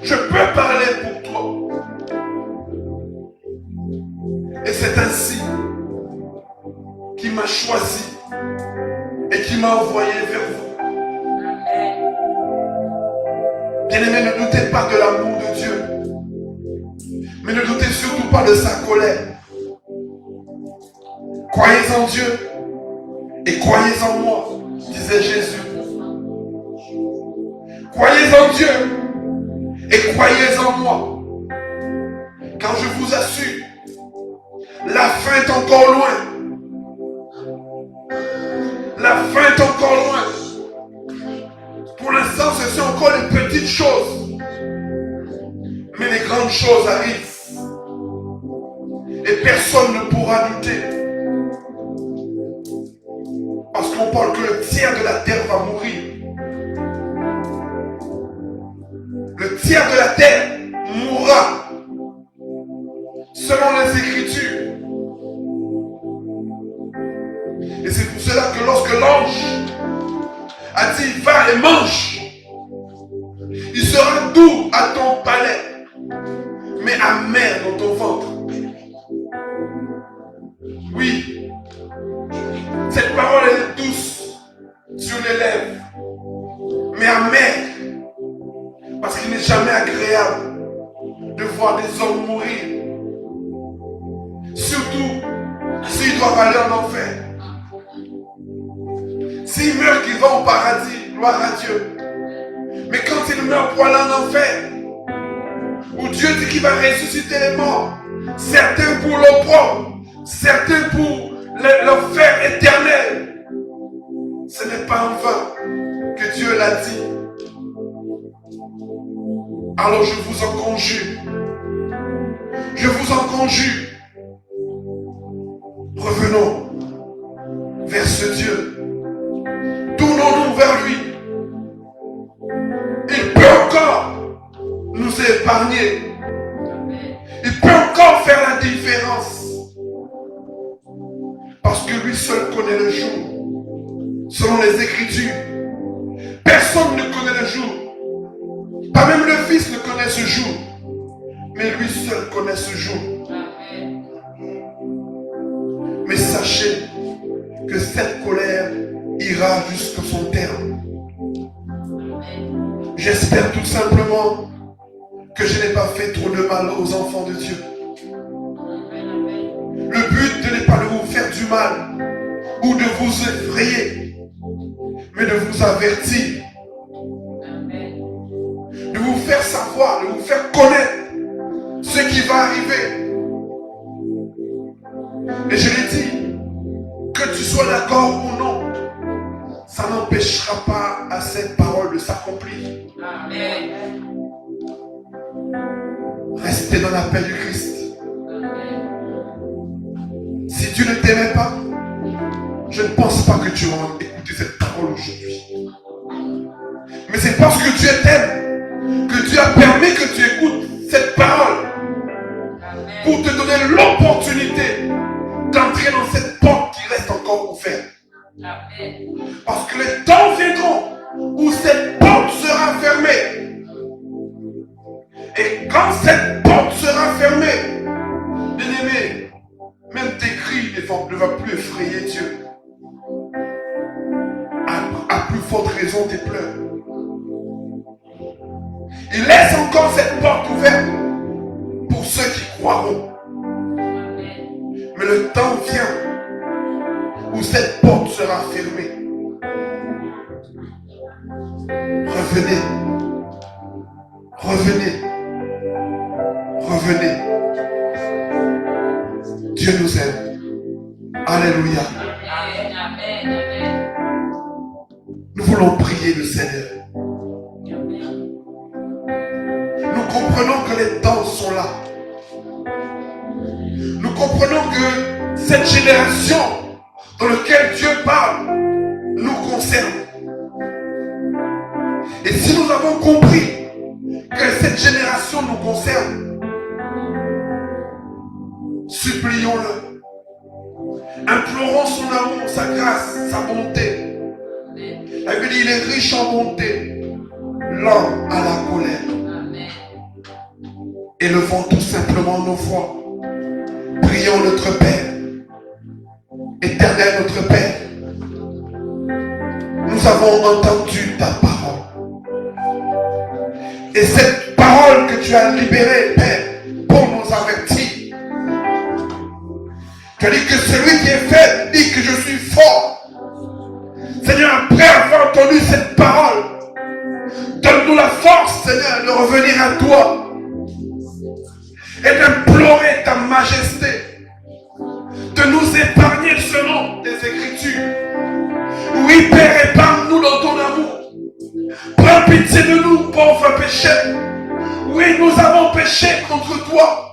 Je peux parler pour toi. Et c'est ainsi qu'il m'a choisi et qu'il m'a envoyé vers vous. Bien-aimés, ne doutez pas de l'amour de Dieu. Mais ne doutez surtout pas de sa colère. Croyez en Dieu et croyez en moi, disait Jésus. Croyez en Dieu et croyez en moi. Quand je vous assure, la fin est encore loin. La fin est encore loin. Pour l'instant, ce sont encore les petites choses. Mais les grandes choses arrivent. Et personne ne pourra lutter. Parce qu'on parle que le tiers de la terre va mourir. Le tiers de la terre mourra. Selon les Écritures. Et c'est pour cela que lorsque l'ange a dit va et mange, il sera doux à ton palais, mais amer dans ton ventre. Oui, cette parole est douce sur les lèvres, mais amère, parce qu'il n'est jamais agréable de voir des hommes mourir, surtout s'ils doivent aller en enfer. S'ils meurent, qu'ils vont au paradis, gloire à Dieu. Mais quand ils meurent pour aller en enfer, où Dieu dit qu'il va ressusciter les morts, certains pour l'opprobre, certains pour l'enfer éternel. Ce n'est pas en vain que Dieu l'a dit. Alors je vous en conjure. Je vous en conjure. Revenons vers ce Dieu. Tournons-nous vers lui. Il peut encore nous épargner. Il peut encore faire la différence. Parce que lui seul connaît le jour. Selon les Écritures, personne ne connaît le jour. Pas même le Fils ne connaît ce jour. Mais lui seul connaît ce jour. Mais sachez que cette colère ira jusqu'à son terme. J'espère tout simplement que je n'ai pas fait trop de mal aux enfants de Dieu. Le but n'est pas de vous faire du mal ou de vous effrayer, mais de vous avertir, de vous faire savoir, de vous faire connaître ce qui va arriver. Et je l'ai dit, que tu sois d'accord ou non, ça n'empêchera pas à cette parole de s'accomplir. Amen. Restez dans la paix du Christ. Si Dieu ne t'aimait pas, je ne pense pas que tu vas écouter cette parole aujourd'hui. Mais c'est parce que Dieu t'aime que Dieu a permis que tu écoutes cette parole pour te donner l'opportunité d'entrer dans cette porte qui reste encore ouverte. Parce que les temps viendront où cette porte sera fermée. Et quand cette porte sera fermée, bien-aimé, même tes cris ne vont plus effrayer Dieu. À plus forte raison tes pleurs. Il laisse encore cette porte ouverte pour ceux qui croiront. Mais le temps vient où cette porte sera fermée. Revenez. Revenez. Revenez. Dieu nous aime. Alléluia. Nous voulons prier le Seigneur. Nous comprenons que les temps sont là. Nous comprenons que cette génération dans laquelle Dieu parle nous concerne. Et si nous avons compris que cette génération nous concerne, supplions-le. Implorons son amour, sa grâce, sa bonté. La Bible dit, il est riche en bonté, lent à la colère. Élevons tout simplement nos voix. Prions notre Père. Éternel notre Père, nous avons entendu ta parole. Et cette parole que tu as libérée, Père, pour nous avertir. Tu as dit que celui qui est faible dit que je suis fort. Seigneur, après avoir entendu cette parole, donne-nous la force, Seigneur, de revenir à toi et d'implorer ta majesté, de nous épargner selon tes Écritures. Oui, Père, épargne-nous dans ton amour. Prends pitié de nous, pauvres pécheurs. Oui, nous avons péché contre toi.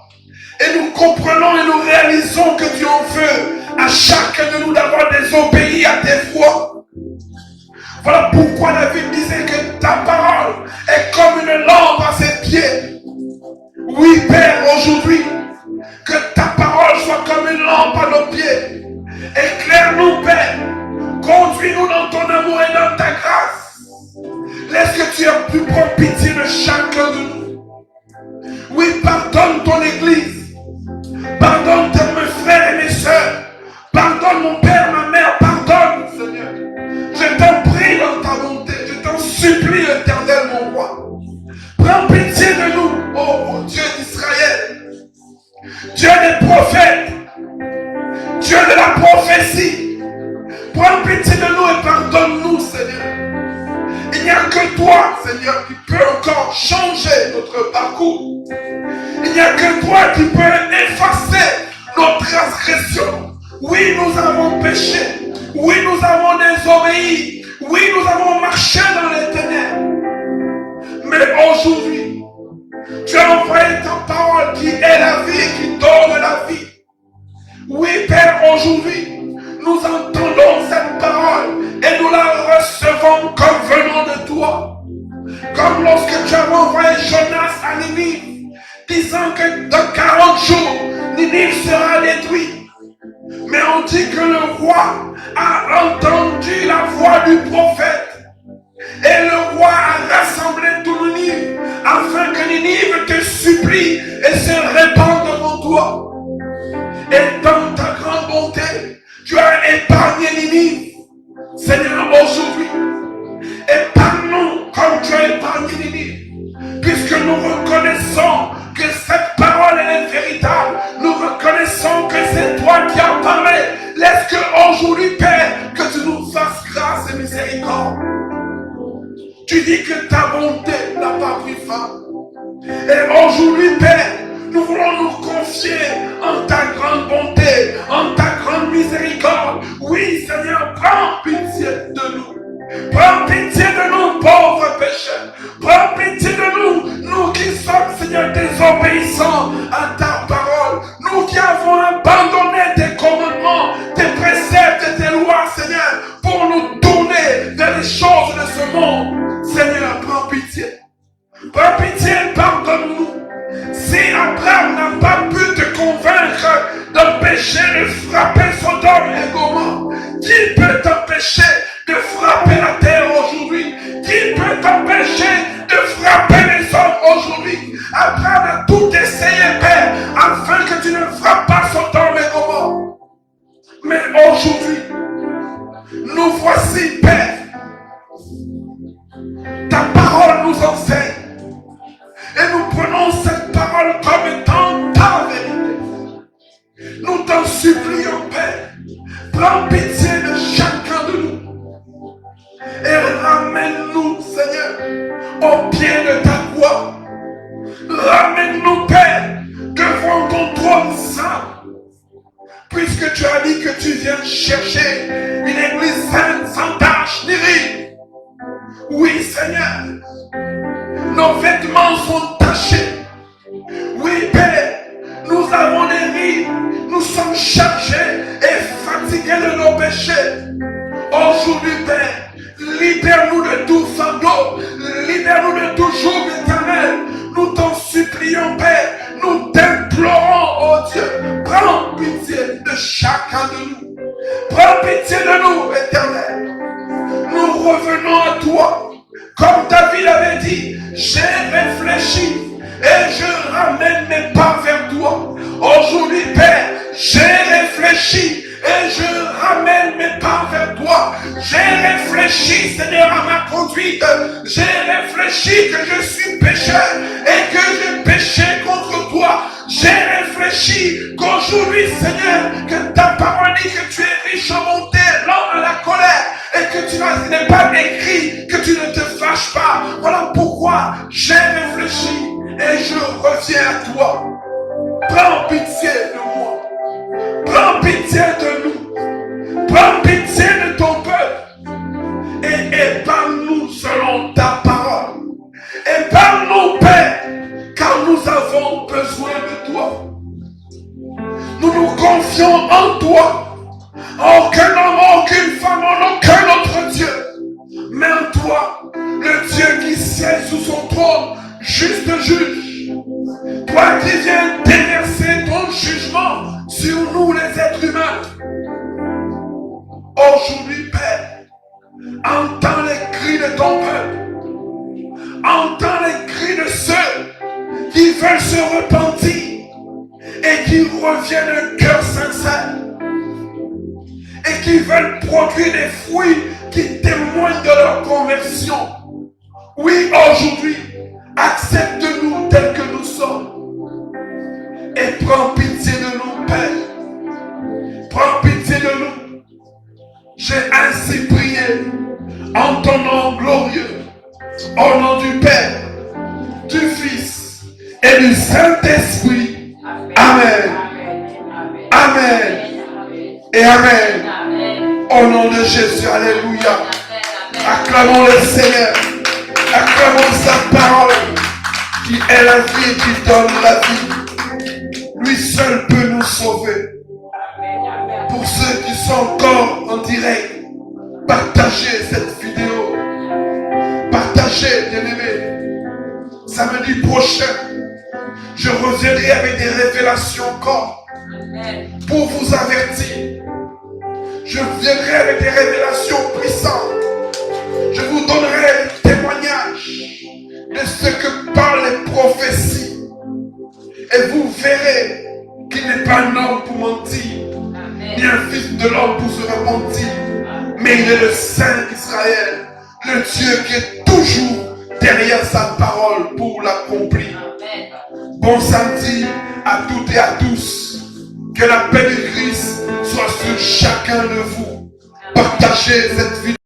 Et nous comprenons et nous réalisons que tu en veux à chacun de nous d'avoir désobéi à tes voix. Voilà pourquoi David disait que ta parole est comme une lampe à ses pieds. Oui, Père, aujourd'hui, que ta parole soit comme une lampe à nos pieds. Éclaire-nous, Père. Conduis-nous dans ton amour et dans ta grâce. Laisse que tu aies pu prendre pitié de chacun de nous. Oui, pardonne ton Église. Pardonne mes frères et mes sœurs. Pardonne mon Père, ma mère. Pardonne, Seigneur. Je t'en prie dans ta bonté. Je t'en supplie, Éternel, mon roi. Prends pitié de nous, ô Dieu d'Israël. Dieu des prophètes. Dieu de la prophétie. Prends pitié de nous et pardonne-nous, Seigneur. Il n'y a que toi, Seigneur, qui peut encore changer notre parcours. Il n'y a que toi qui peux effacer nos transgressions. Oui, nous avons péché. Oui, nous avons désobéi. Oui, nous avons marché dans les ténèbres. Mais aujourd'hui, tu as envoyé ta parole qui est la vie, qui donne la vie. Oui, Père, aujourd'hui, nous entendons cette parole et nous la recevons comme venant de toi. Comme lorsque tu as envoyé Jonas à Ninive, disant que dans 40 jours, Ninive sera détruite. Mais on dit que le roi a entendu la voix du prophète. Et le roi a rassemblé tout Ninive afin que Ninive te supplie et se répande devant toi. Et dans ta grande bonté, tu as épargné Ninive. Seigneur, aujourd'hui, épargne-nous comme tu as épargné Ninive. Puisque nous reconnaissons que cette parole est véritable. Nous reconnaissons que c'est toi qui as parlé. Laisse qu'aujourd'hui, Père, que tu nous fasses grâce et miséricorde. Tu dis que ta bonté n'a pas pris fin. Et aujourd'hui, Père, nous voulons nous confier en ta grande bonté, en ta grande miséricorde. Oui, Seigneur, prends pitié de nous. Prends pitié de nous, pauvres pécheurs. Prends pitié de nous, nous qui sommes, Seigneur, désobéissants à ta parole. Nous qui avons abandonné tes commandements, tes préceptes et tes lois, Seigneur, pour nous tourner vers les choses de ce monde. Seigneur, prends pitié. Prends pitié, pardonne-nous. Si Abraham n'a pas pu te convaincre d'empêcher de frapper Sodome et Gomorrhe, qui peut t'empêcher de frapper la terre aujourd'hui? Qui peut t'empêcher de frapper les hommes aujourd'hui? Abraham a tout essayé, Père, afin que tu ne frappes pas Sodome et Gomorrhe. Mais aujourd'hui, nous voici, Père. Ta parole nous enseigne. Et nous prenons cette parole comme étant ta vérité. Nous t'en supplions, Père. Prends pitié de chacun de nous. Et ramène-nous, Seigneur, au pied de ta croix. Ramène-nous, Père, devant ton trône saint. Puisque tu as dit que tu viens chercher une église sainte, sans tache ni ride. Oui, Seigneur. Nos vêtements sont tachés. Oui, Père, nous avons des rides. Nous sommes chargés et fatigués de nos péchés. Aujourd'hui, Père, libère-nous de tout fardeau. Libère-nous de tout joug éternel. Nous t'en supplions, Père. Nous t'implorons, oh Dieu. Prends pitié de chacun de nous. Prends pitié de nous, éternel. Nous revenons à toi. Comme David avait dit, j'ai réfléchi et je ramène mes pas vers toi. Aujourd'hui, Père, j'ai réfléchi et je ramène mes pas vers toi. J'ai réfléchi, Seigneur, à ma conduite. J'ai réfléchi que je suis pécheur et que j'ai péché contre toi. J'ai réfléchi qu'aujourd'hui, Seigneur, que ta parole dit que tu es riche en bonté, lent à la colère, et que tu n'es pas écrit, que tu ne te fâches pas. Voilà pourquoi j'ai réfléchi et je reviens à toi. Prends pitié de moi. Prends pitié de nous. Prends pitié de ton peuple. Et épargne-nous selon ta parole. Épargne-nous, Père, car nous avons besoin de toi. Nous nous confions en toi. Aucun homme, aucune femme, en aucun autre Dieu. Mais en toi, le Dieu qui siège sous son trône, juste juge. Toi qui viens déverser ton jugement sur nous les êtres humains. Aujourd'hui, Père, entends les cris de ton peuple. Entends les cris de ceux qui veulent se repentir et qui reviennent d'un cœur sincère. Et qui veulent produire des fruits qui témoignent de leur conversion. Oui, aujourd'hui, accepte-nous tels que nous sommes. Et prends pitié de nous, Père. Prends pitié de nous. J'ai ainsi prié en ton nom glorieux, au nom du Père, du Fils et du Saint-Esprit. Amen. Amen. et Amen. Amen. Au nom de Jésus, alléluia. Amen. Acclamons le Seigneur. Acclamons sa parole qui est la vie et qui donne la vie. Lui seul peut nous sauver. Amen. Pour ceux qui sont encore en direct, partagez cette vidéo. Partagez, bien-aimés. Samedi prochain, je reviendrai avec des révélations encore Amen. pour vous avertir. Je viendrai avec des révélations puissantes. Je vous donnerai le témoignage de ce que parlent les prophéties. Et vous verrez qu'il n'est pas un homme pour mentir, ni Amen. un fils de l'homme pour se repentir. Mais il est le Saint d'Israël, le Dieu qui est toujours derrière sa parole pour l'accomplir. Amen. Bon samedi à toutes et à tous. Que la paix de Christ soit sur chacun de vous. Partagez cette vidéo.